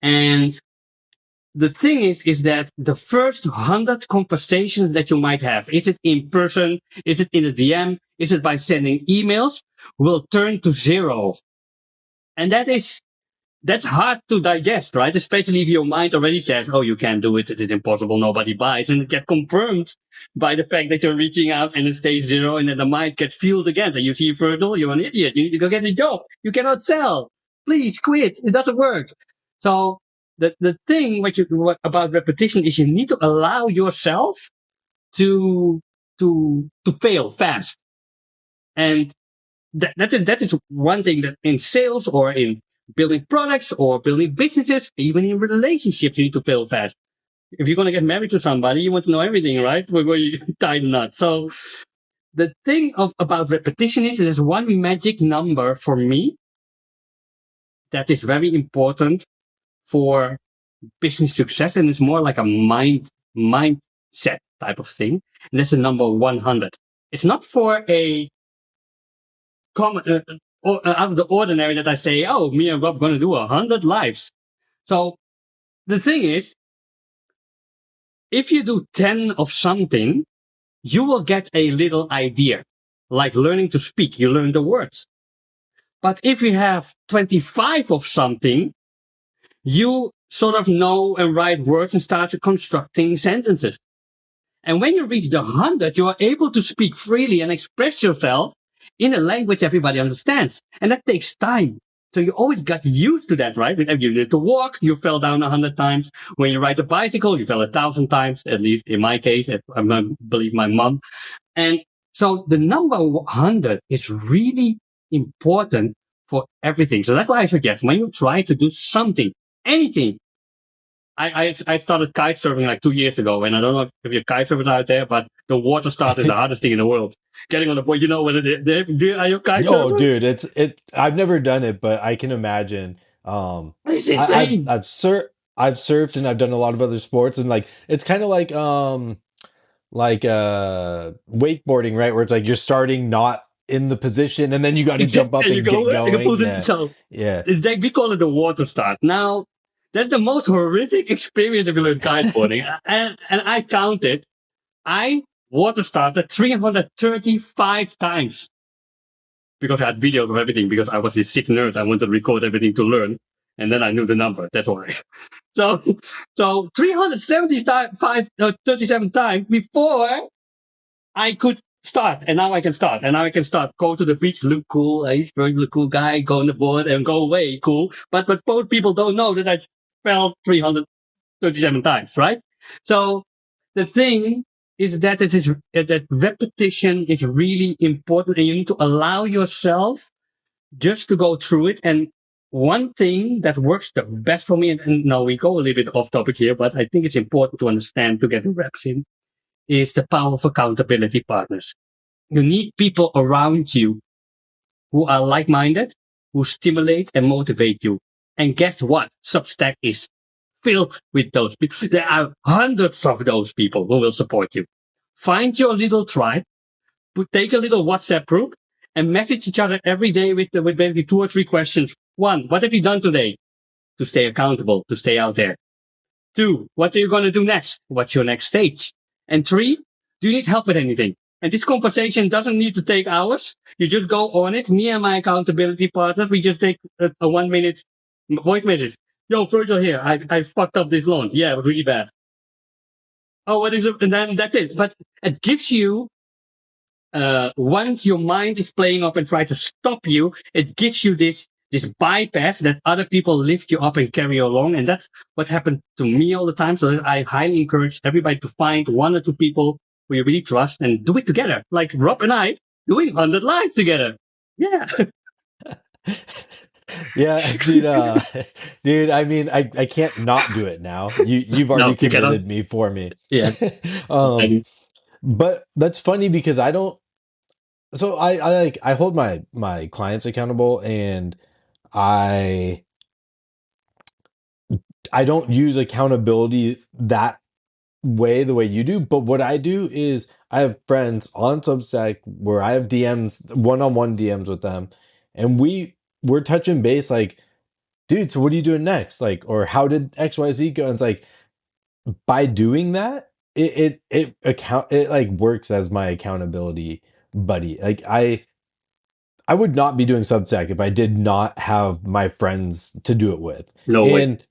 And the thing is that the first 100 conversations that you might have, is it in person, is it in a DM, is it by sending emails, will turn to zero. And that's hard to digest, right? Especially if your mind already says, oh, you can't do it, it is impossible, nobody buys. And it gets confirmed by the fact that you're reaching out and it stays zero, and then the mind gets fueled again. So you see fertile, you're an idiot. You need to go get a job. You cannot sell. Please quit. It doesn't work. So the thing what about repetition is you need to allow yourself to to fail fast. And that is one thing that in sales or in building products or building businesses, even in relationships, you need to fail fast. If you're going to get married to somebody, you want to know everything, right? Before you tie the knot. So the thing about repetition is there's one magic number for me that is very important for business success, and it's more like a mindset type of thing. And that's the number 100. It's not for a common out of the ordinary that I say, oh, me and Rob going to do 100 lives. So the thing is, if you do 10 of something, you will get a little idea. Like learning to speak, you learn the words. But if you have 25 of something, you sort of know and write words and start constructing sentences. And when you reach the 100, you are able to speak freely and express yourself in a language everybody understands. And that takes time. So you always got used to that, right? When you need to walk, you fell down 100 times. When you ride a bicycle, you fell 1,000 times, at least in my case, I believe my mom. And so the number 100 is really important for everything. So that's why I suggest when you try to do something, anything. I started kite surfing like 2 years ago, and I don't know if you're kite surfers out there, but the water start is the hardest thing in the world. Getting on the board, you know what it is. Are you a kite Oh, surfer? dude, I've never done it, but I can imagine. It's I, I've insane. I've sur I've surfed and I've done a lot of other sports, and like it's kind of like wakeboarding, right? Where it's like you're starting not in the position and then you got to jump Exactly. up You and get go, you going. put it. Yeah. So Yeah. we call it the water start. Now, that's the most horrific experience if you learn kiteboarding. And I counted. I water started 335 times because I had videos of everything because I was this sick nerd. I wanted to record everything to learn. And then I knew the number. That's why. So, so 375, 37 times before I could start. And now I can start. And now I can start. Go to the beach, look cool. He's very cool guy. Go on the board and go away. Cool. But both people don't know that I fell 337 times, right? So the thing is that that repetition is really important, and you need to allow yourself just to go through it. And one thing that works the best for me, and now we go a little bit off topic here, but I think it's important to understand to get the reps in, is the power of accountability partners. You need people around you who are like-minded, who stimulate and motivate you. And guess what? Substack is filled with those people. There are hundreds of those people who will support you. Find your little tribe, take a little WhatsApp group, and message each other every day with maybe 2 or 3 questions. One, what have you done today to stay accountable, to stay out there? Two, what are you going to do next? What's your next stage? And three, do you need help with anything? And this conversation doesn't need to take hours. You just go on it. Me and my accountability partners, we just take a 1 minute voice message. Yo, Virgil here. I fucked up this launch. Yeah, it was really bad. Oh, what is it? And then that's it. But it gives you, once your mind is playing up and try to stop you, it gives you this bypass that other people lift you up and carry you along. And that's what happened to me all the time. So I highly encourage everybody to find 1 or 2 people who you really trust and do it together. Like Rob and I doing 100 lives together. Yeah. Yeah, dude, dude, I mean, I can't not do it now. You've already No, you cannot. committed me for me. Yeah. Um, And but that's funny because I don't, so I hold my clients accountable, and I I don't use accountability that way the way you do, but what I do is I have friends on Substack where I have DMs, one-on-one DMs with them, and we're touching base like, dude, so what are you doing next? Like, or how did XYZ go? And it's like, by doing that, it like works as my accountability buddy. Like I would not be doing Substack if I did not have my friends to do it with. no way. And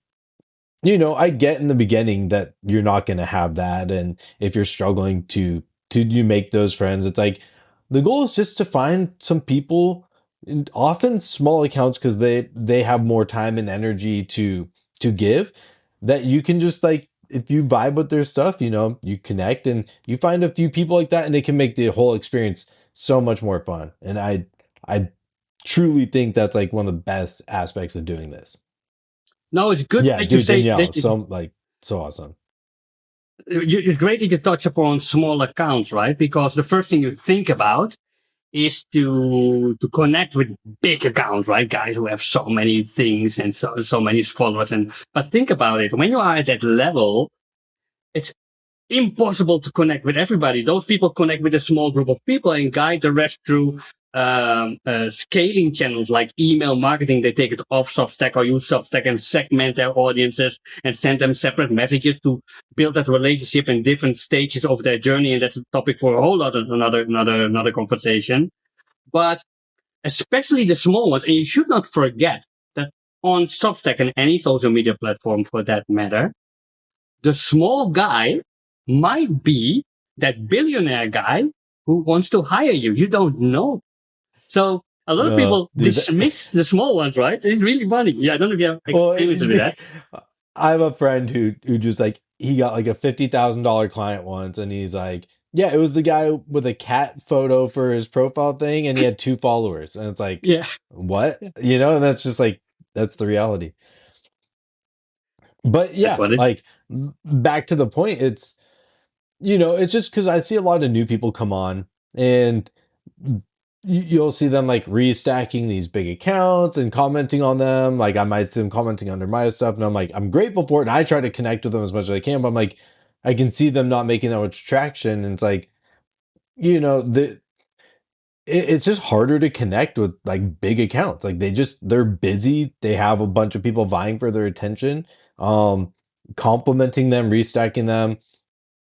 I get in the beginning that you're not going to have that, and if you're struggling to you make those friends, it's like the goal is just to find some people, and often small accounts because they have more time and energy to give, that you can just like, if you vibe with their stuff, you connect and you find a few people like that, and it can make the whole experience so much more fun. And I truly think that's like one of the best aspects of doing this. No, it's good Yeah, that you dude, say Danielle, that so like so awesome. it's great that you touch upon small accounts, right? Because the first thing you think about is to connect with big accounts, right? Guys who have so many things and so many followers. And but think about it, when you are at that level, it's impossible to connect with everybody. Those people connect with a small group of people and guide the rest through scaling channels like email marketing. They take it off Substack or use Substack and segment their audiences and send them separate messages to build that relationship in different stages of their journey. And that's a topic for a whole other another conversation. But especially the small ones, and you should not forget that on Substack and any social media platform for that matter, the small guy might be that billionaire guy who wants to hire you. You don't know. So a lot of people Dude. dismiss the small ones, right? It's really funny. Yeah, I don't know if you have Well, experience with that. I have a friend who just like, he got like a $50,000 client once, and he's like, yeah, it was the guy with a cat photo for his profile thing, and he had 2 followers, and it's like, Yeah, what? And that's just like, that's the reality. But that's yeah, what it is. like, back to the point, it's just because I see a lot of new people come on, and you'll see them like restacking these big accounts and commenting on them. Like, I might see them commenting under my stuff, and I'm like, I'm grateful for it. And I try to connect with them as much as I can, but I'm like, I can see them not making that much traction. And it's like, the it's just harder to connect with like big accounts. Like, they're busy. They have a bunch of people vying for their attention. Um, Complimenting them, restacking them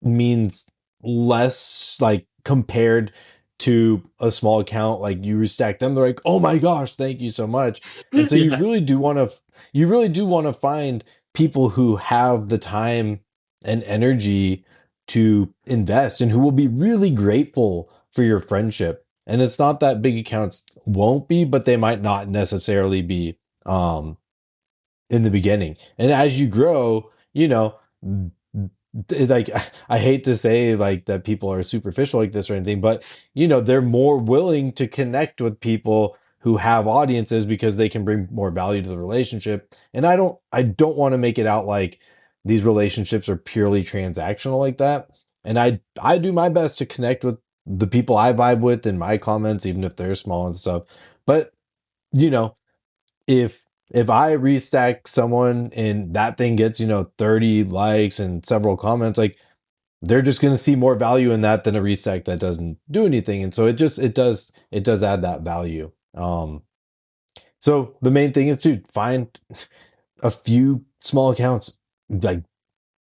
means less, like, compared to a small account. Like, you restack them, they're like, oh my gosh, thank you so much. And so Yeah, you really do want to find people who have the time and energy to invest, and who will be really grateful for your friendship. And it's not that big accounts won't be, but they might not necessarily be in the beginning. And as you grow, it's like, I hate to say like that people are superficial like this or anything, but they're more willing to connect with people who have audiences because they can bring more value to the relationship. And I don't want to make it out like these relationships are purely transactional like that. And I do my best to connect with the people I vibe with in my comments, even if they're small and stuff. But you know, if I restack someone and that thing gets, 30 likes and several comments, like they're just going to see more value in that than a restack that doesn't do anything. And so it does add that value. So the main thing is to find a few small accounts, like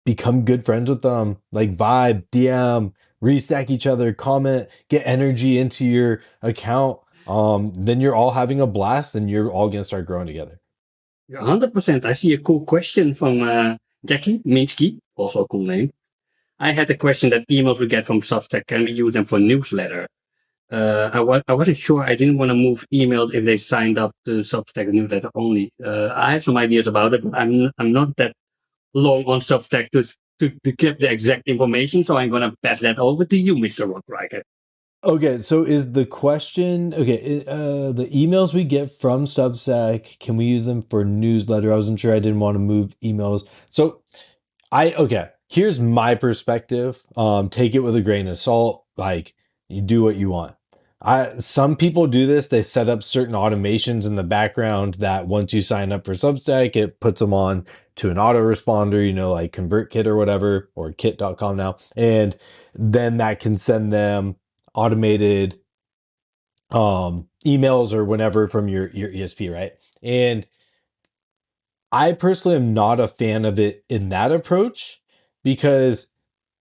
become good friends with them, like vibe, DM, restack each other, comment, get energy into your account. Then you're all having a blast and you're all going to start growing together. 100%. I see a cool question from Jackie Minsky, also a cool name. I had a question that emails we get from Substack, can we use them for newsletter? I wasn't sure. I didn't want to move emails if they signed up to Substack newsletter only. I have some ideas about it, but I'm not that long on Substack to get the exact information, so I'm gonna pass that over to you, Mr. Rockriker. Okay, so is the question okay? The emails we get from Substack, can we use them for newsletter? I wasn't sure. I didn't want to move emails. So okay, here's my perspective. Take it with a grain of salt. Like you do what you want. Some people do this. They set up certain automations in the background that once you sign up for Substack, it puts them on to an autoresponder, like ConvertKit or whatever, or kit.com now. And then that can send them automated emails or whenever from your ESP, right? And I personally am not a fan of it in that approach because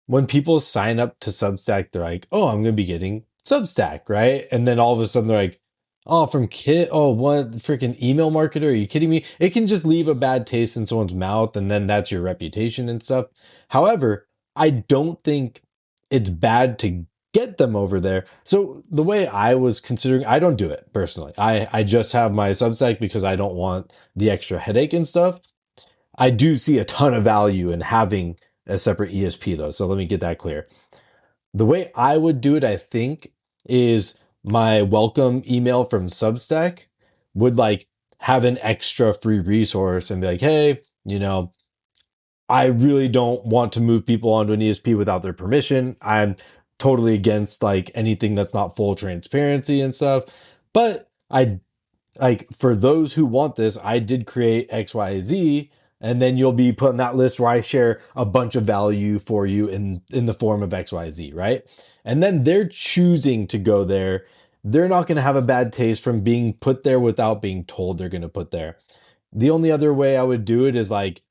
when people sign up to Substack, they're like, oh, I'm going to be getting Substack, right? And then all of a sudden they're like, oh, from Kit, oh, what freaking email marketer? Are you kidding me? It can just leave a bad taste in someone's mouth, and then that's your reputation and stuff. However, I don't think it's bad to get them over there. So the way I was considering, I don't do it personally. I just have my Substack because I don't want the extra headache and stuff. I do see a ton of value in having a separate ESP though. So let me get that clear. The way I would do it, I think, is my welcome email from Substack would like have an extra free resource and be like, hey, I really don't want to move people onto an ESP without their permission. I'm totally against like anything that's not full transparency and stuff. But I like for those who want this, I did create XYZ, and then you'll be put on that list where I share a bunch of value for you in the form of XYZ, right? And then they're choosing to go there. They're not going to have a bad taste from being put there without being told they're going to put there. The only other way I would do it is like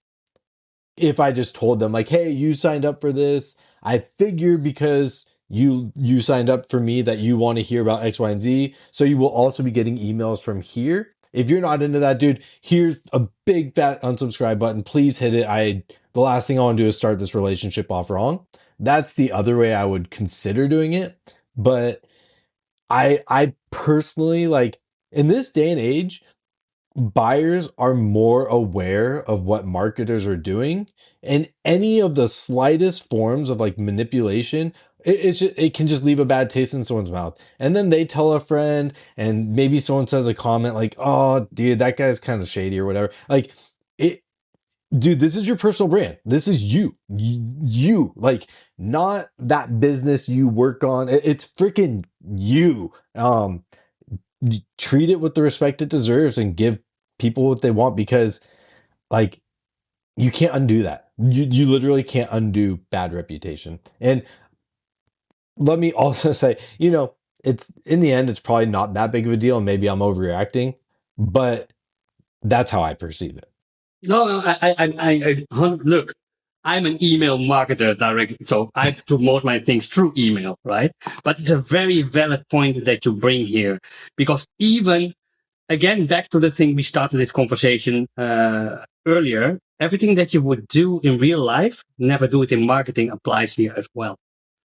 if I just told them like, "Hey, you signed up for this. I figure because you signed up for me that you want to hear about X, Y, and Z. So you will also be getting emails from here. If you're not into that, dude, here's a big fat unsubscribe button. Please hit it. The last thing I want to do is start this relationship off wrong." That's the other way I would consider doing it. But I personally like in this day and age, buyers are more aware of what marketers are doing, and any of the slightest forms of like manipulation, it can just leave a bad taste in someone's mouth. And then they tell a friend, and maybe someone says a comment like, oh dude, that guy's kind of shady or whatever. Like it, dude, this is your personal brand. This is you, like not that business you work on. It's freaking you. You treat it with the respect it deserves and give people what they want, because like you can't undo that. You literally can't undo bad reputation. And let me also say, it's in the end, it's probably not that big of a deal, and maybe I'm overreacting, but that's how I perceive it. No, look. I'm an email marketer directly, so I promote my things through email, right? But it's a very valid point that you bring here, because even again, back to the thing we started this conversation earlier, everything that you would do in real life, never do it in marketing applies here as well.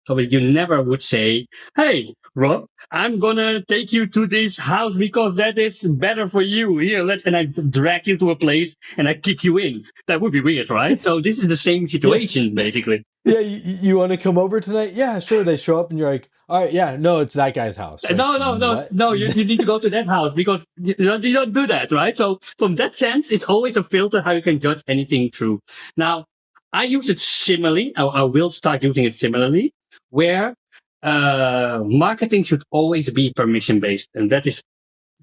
So you never would say, hey, Rob, I'm going to take you to this house because that is better for you. Here, and I drag you to a place and I kick you in. That would be weird, right? So this is the same Yeah. situation, basically. Yeah, you want to come over tonight? Yeah, sure. They show up and you're like, all right, yeah, no, it's that guy's house. Like, what? No. You need to go to that house because you don't do that, right? So from that sense, it's always a filter how you can judge anything through. Now, I use it similarly. I will start using it similarly, where marketing should always be permission based, and that is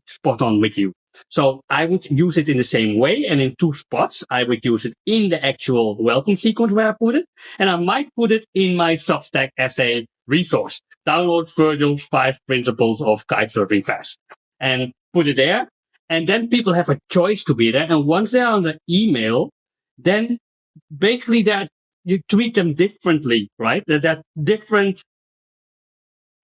spot on with you. So I would use it in the same way and in two spots. I would use it in the actual welcome sequence where I put it, and I might put it in my Substack as a resource. Download Virgil's 5 principles of kite surfing fast and put it there. And then people have a choice to be there. And once they're on the email, then basically that you treat them differently, right? That different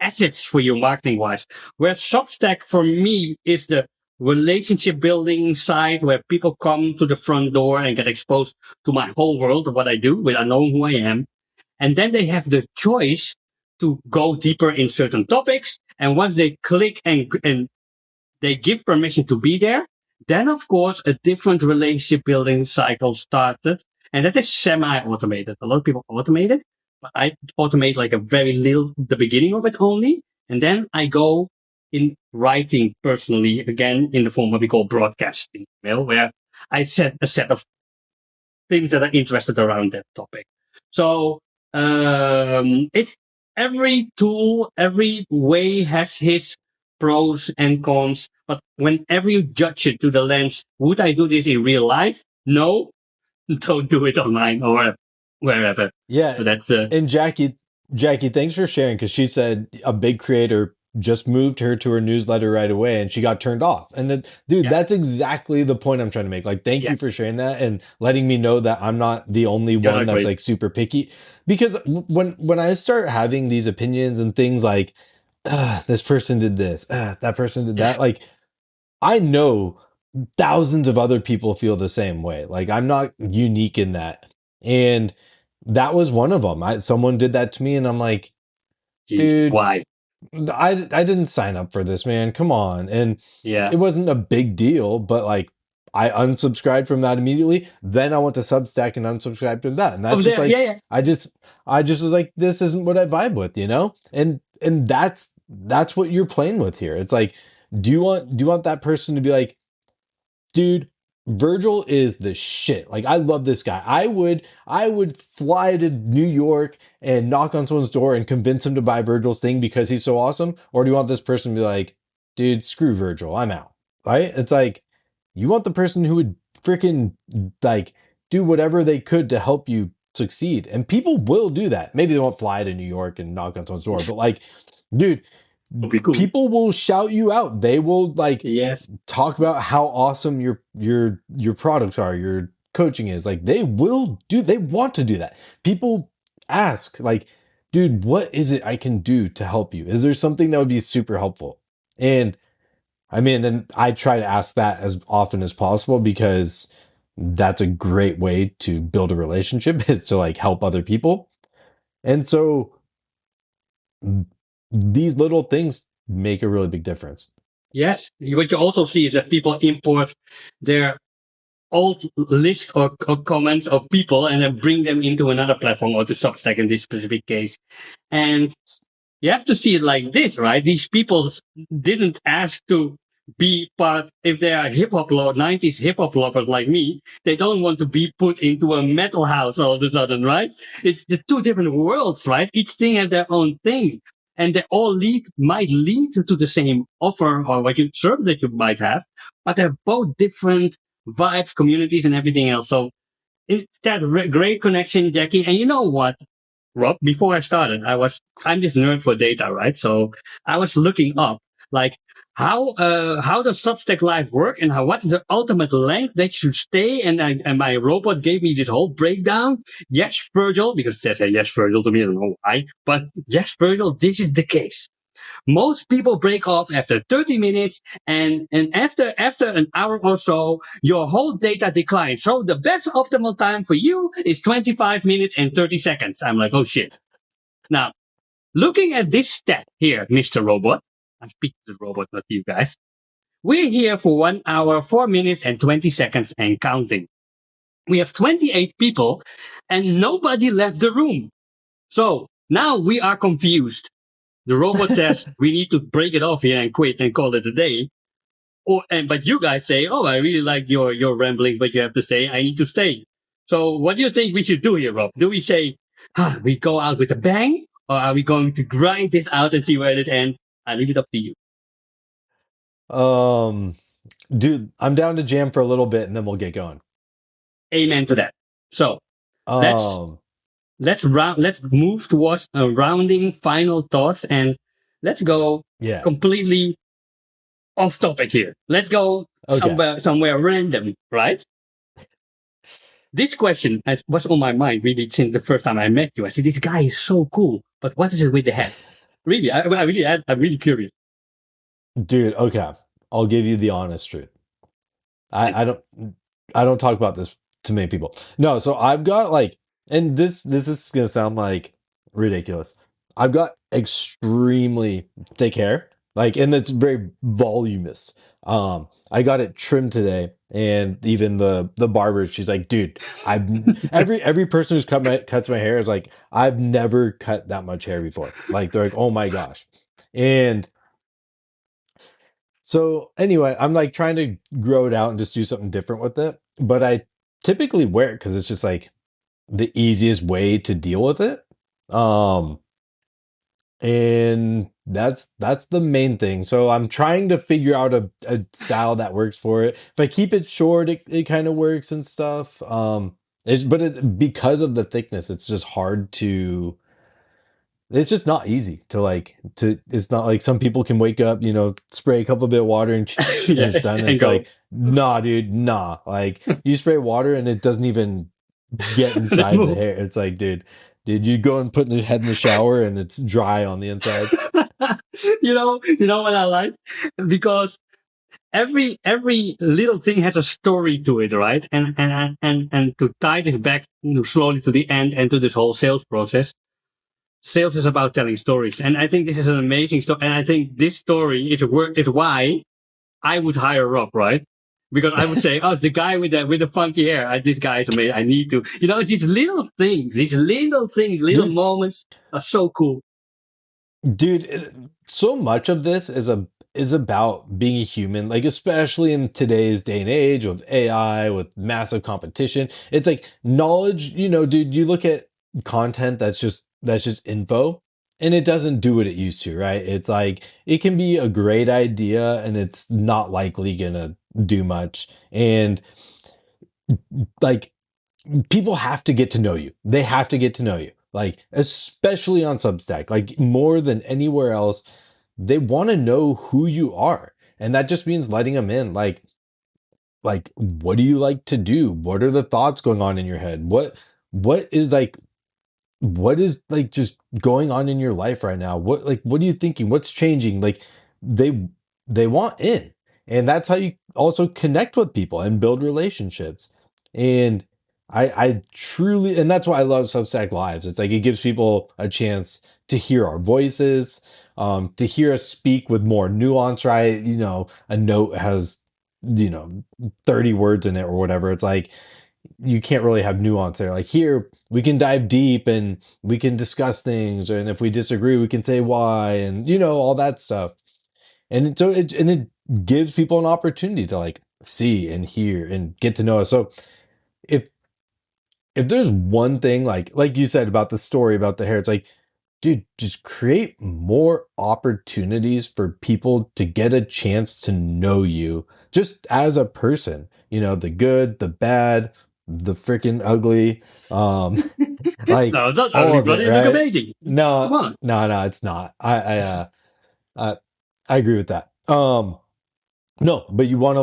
assets for you marketing wise. Where Substack for me is the relationship building side where people come to the front door and get exposed to my whole world of what I do without knowing who I am. And then they have the choice to go deeper in certain topics. And once they click and they give permission to be there, then of course a different relationship building cycle started. And that is semi-automated. A lot of people automate it, but I automate like a very little, the beginning of it only. And then I go in writing personally again in the form of what we call broadcasting email, where I set a set of things that are interested around that topic. So it's every tool, every way has his pros and cons. But whenever you judge it to the lens, would I do this in real life? No, don't do it online or wherever. Yeah. So that's And Jackie, thanks for sharing, because she said a big creator just moved her to her newsletter right away and she got turned off. And then, dude, yeah, that's exactly the point I'm trying to make. Like, thank yeah. you for sharing that and letting me know that I'm not the only You're one not that's great. like super picky. Because when I start having these opinions and things like, this person did this, that person did Yeah, that, like, I know thousands of other people feel the same way. Like, I'm not unique in that. And that was one of them. Someone did that to me, and I'm like, geez, dude, why? I didn't sign up for this, man. Come on. And Yeah. it wasn't a big deal, but like, I unsubscribed from that immediately. Then I went to Substack and unsubscribed from that. And From that's just there, yeah, like, yeah. I just I just was like, this isn't what I vibe with, you know? And that's what you're playing with here. It's like, do you want that person to be like, dude, Virgil is the shit. Like, I love this guy. I would fly to New York and knock on someone's door and convince him to buy Virgil's thing because he's so awesome. Or do you want this person to be like, dude, screw Virgil, I'm out. Right? It's like, you want the person who would freaking like do whatever they could to help you succeed. And people will do that. Maybe they won't fly to New York and knock on someone's door, but like, dude, Would be cool. people will shout you out. They will like Yes. talk about how awesome your products are, your coaching is. Like, they want to do that. People ask like, dude, what is it I can do to help you? Is there something that would be super helpful? And I mean, and I try to ask that as often as possible, because that's a great way to build a relationship is to like help other people. And so these little things make a really big difference. Yes. What you also see is that people import their old list or comments of people and then bring them into another platform or to Substack in this specific case. And you have to see it like this, right? These people didn't ask to be part, if they are hip hop 90s hip hop lovers like me, they don't want to be put into a metal house all of a sudden, right? It's the two different worlds, right? Each thing has their own thing. And they all might lead to the same offer or what you serve that you might have, but they're both different vibes, communities, and everything else. So it's that great connection, Jackie. And you know what, Rob? Before I started, I'm this nerd for data, right? So I was looking up like how does Substack Live work and what's the ultimate length that should stay. And my robot gave me this whole breakdown. Yes, Virgil, because it says hey, yes, Virgil to me. I don't know why, but yes, Virgil, this is the case. Most people break off after 30 minutes, and after an hour or so, your whole data declines. So the best optimal time for you is 25 minutes and 30 seconds. I'm like, oh shit. Now, looking at this stat here, Mr. Robot, I'm speaking to the robot, not you guys. We're here for 1 hour, 4 minutes and 20 seconds and counting. We have 28 people and nobody left the room. So now we are confused. The robot says we need to break it off here and quit and call it a day. But you guys say, oh, I really like your rambling, but you have to say I need to stay. So what do you think we should do here, Rob? Do we say we go out with a bang, or are we going to grind this out and see where it ends? I leave it up to you. Um, dude, I'm down to jam for a little bit and then we'll get going. Amen to that. So let's Um, let's move towards a rounding final thoughts, and let's go yeah. completely off topic here. Let's go Okay. somewhere random, right? This question was on my mind really since the first time I met you. I said, this guy is so cool, but what is it with the hat? Really, I'm really curious. Dude, okay. I'll give you the honest truth. I don't talk about this to many people. No, so I've got like, and this is gonna sound like ridiculous. I've got extremely thick hair, like, and it's very voluminous. I got it trimmed today, and even the barber, she's like, dude, I've every person who's cuts my hair is like, I've never cut that much hair before. Like, they're like, oh my gosh. And so anyway, I'm like trying to grow it out and just do something different with it. But I typically wear it because it's just like the easiest way to deal with it. Um, and that's the main thing. So I'm trying to figure out a style that works for it. If I keep it short, it kind of works and stuff. Because of the thickness, it's just hard to it's just not easy to like to it's not like some people can wake up, spray a couple bit of water and and Yeah, it's done. And and it's go. like, nah, dude, nah. Like you spray water and it doesn't even get Let's inside the move. hair. It's like, dude, you go and put the head in the shower and it's dry on the inside. You know what I like, because every little thing has a story to it, right? And to tie this back slowly to the end and to this whole sales process. Sales is about telling stories, and I think this is an amazing story. And I think this story is why I would hire Rob, right? Because I would say, oh, it's the guy with the funky hair. This guy is amazing. I need to, it's these little Dude, moments are so cool. so much of this is about being a human, like especially in today's day and age with AI, with massive competition. It's like knowledge, dude, you look at content that's just info and it doesn't do what it used to, right? It's like it can be a great idea and it's not likely gonna do much. And like people have to get to know you. They have to get to know you. Like, especially on Substack, like more than anywhere else, they want to know who you are. And that just means letting them in. Like, what do you like to do? What are the thoughts going on in your head? What is like what is like just going on in your life right now? What are you thinking? What's changing? Like they they want in. And that's how you also connect with people and build relationships. And I truly, and that's why I love Substack Lives. It's like it gives people a chance to hear our voices, to hear us speak with more nuance, right? A note has, you know 30 words in it or whatever. It's like you can't really have nuance there. Like here, we can dive deep and we can discuss things, and if we disagree, we can say why, and all that stuff. And it gives people an opportunity to like see and hear and get to know us. So if if there's one thing, like you said about the story about the hair, it's like, dude, just create more opportunities for people to get a chance to know you just as a person. The good, the bad, the freaking ugly, like No, it's not all ugly, of it, brother. You look right? amazing. Come No, on. no, no, it's not. I I agree with that. No, but you want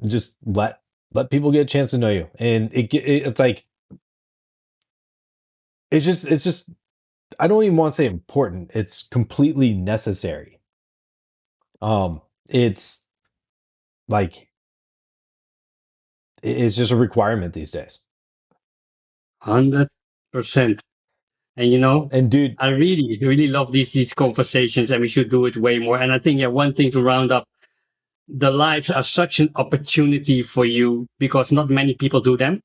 to just let people get a chance to know you, and it's like it's just I don't even want to say important. It's completely necessary. It's like it's just a requirement these days. 100%. And And dude, I really, really love these conversations, and we should do it way more. And I think, yeah, one thing to round up, the lives are such an opportunity for you because not many people do them.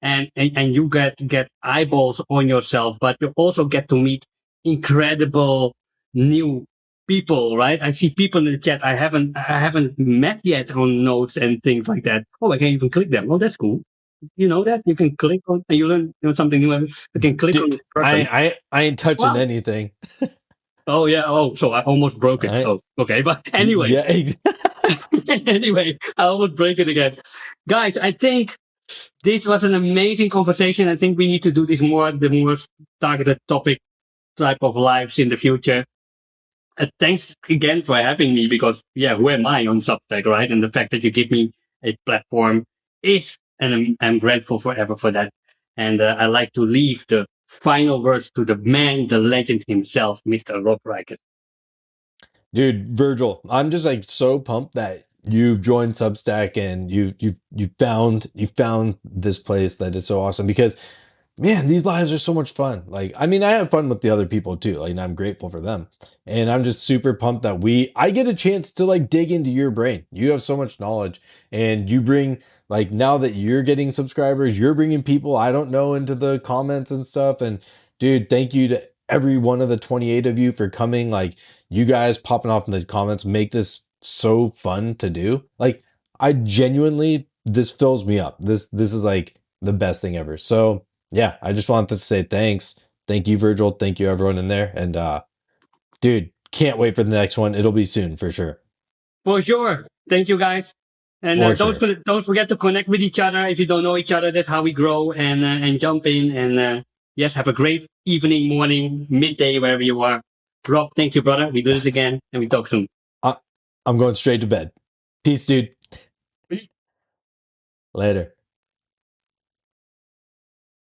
And you get eyeballs on yourself, but you also get to meet incredible new people, right? I see people in the chat I haven't met yet on notes and things like that. Oh, I can even click them. Oh, that's cool. You know that you can click on, and you learn something new. You can click on Dude, this person. I ain't touching Wow. anything. Oh yeah. Oh, so I almost broke it. I Oh, okay. But anyway, yeah. anyway, I almost break it again, guys. I think this was an amazing conversation. I think we need to do this more, the more targeted topic type of lives in the future. Thanks again for having me because, yeah, who am I on Substack, right? And the fact that you give me a platform is, and I'm grateful forever for that. And I like to leave the final words to the man, the legend himself, Mr. Rob Reichert. Dude, Virgil, I'm just like so pumped that you've joined Substack and you found this place that is so awesome because man, these lives are so much fun. Like, I mean, I have fun with the other people too. Like, and I'm grateful for them. And I'm just super pumped that I get a chance to like dig into your brain. You have so much knowledge and you bring like now that you're getting subscribers, you're bringing people I don't know into the comments and stuff. And dude, thank you to every one of the 28 of you for coming. Like, you guys popping off in the comments make this so fun to do. Like, I genuinely, this fills me up. This is like the best thing ever. So, yeah, I just wanted to say thanks. Thank you, Virgil. Thank you, everyone in there. And dude, can't wait for the next one. It'll be soon for sure. For sure. Thank you, guys. And For sure. don't forget to connect with each other if you don't know each other. That's how we grow and jump in. And yes, have a great evening, morning, midday, wherever you are. Rob, thank you, brother. We do this again and we talk soon. I, I'm going straight to bed. Peace, dude. Later.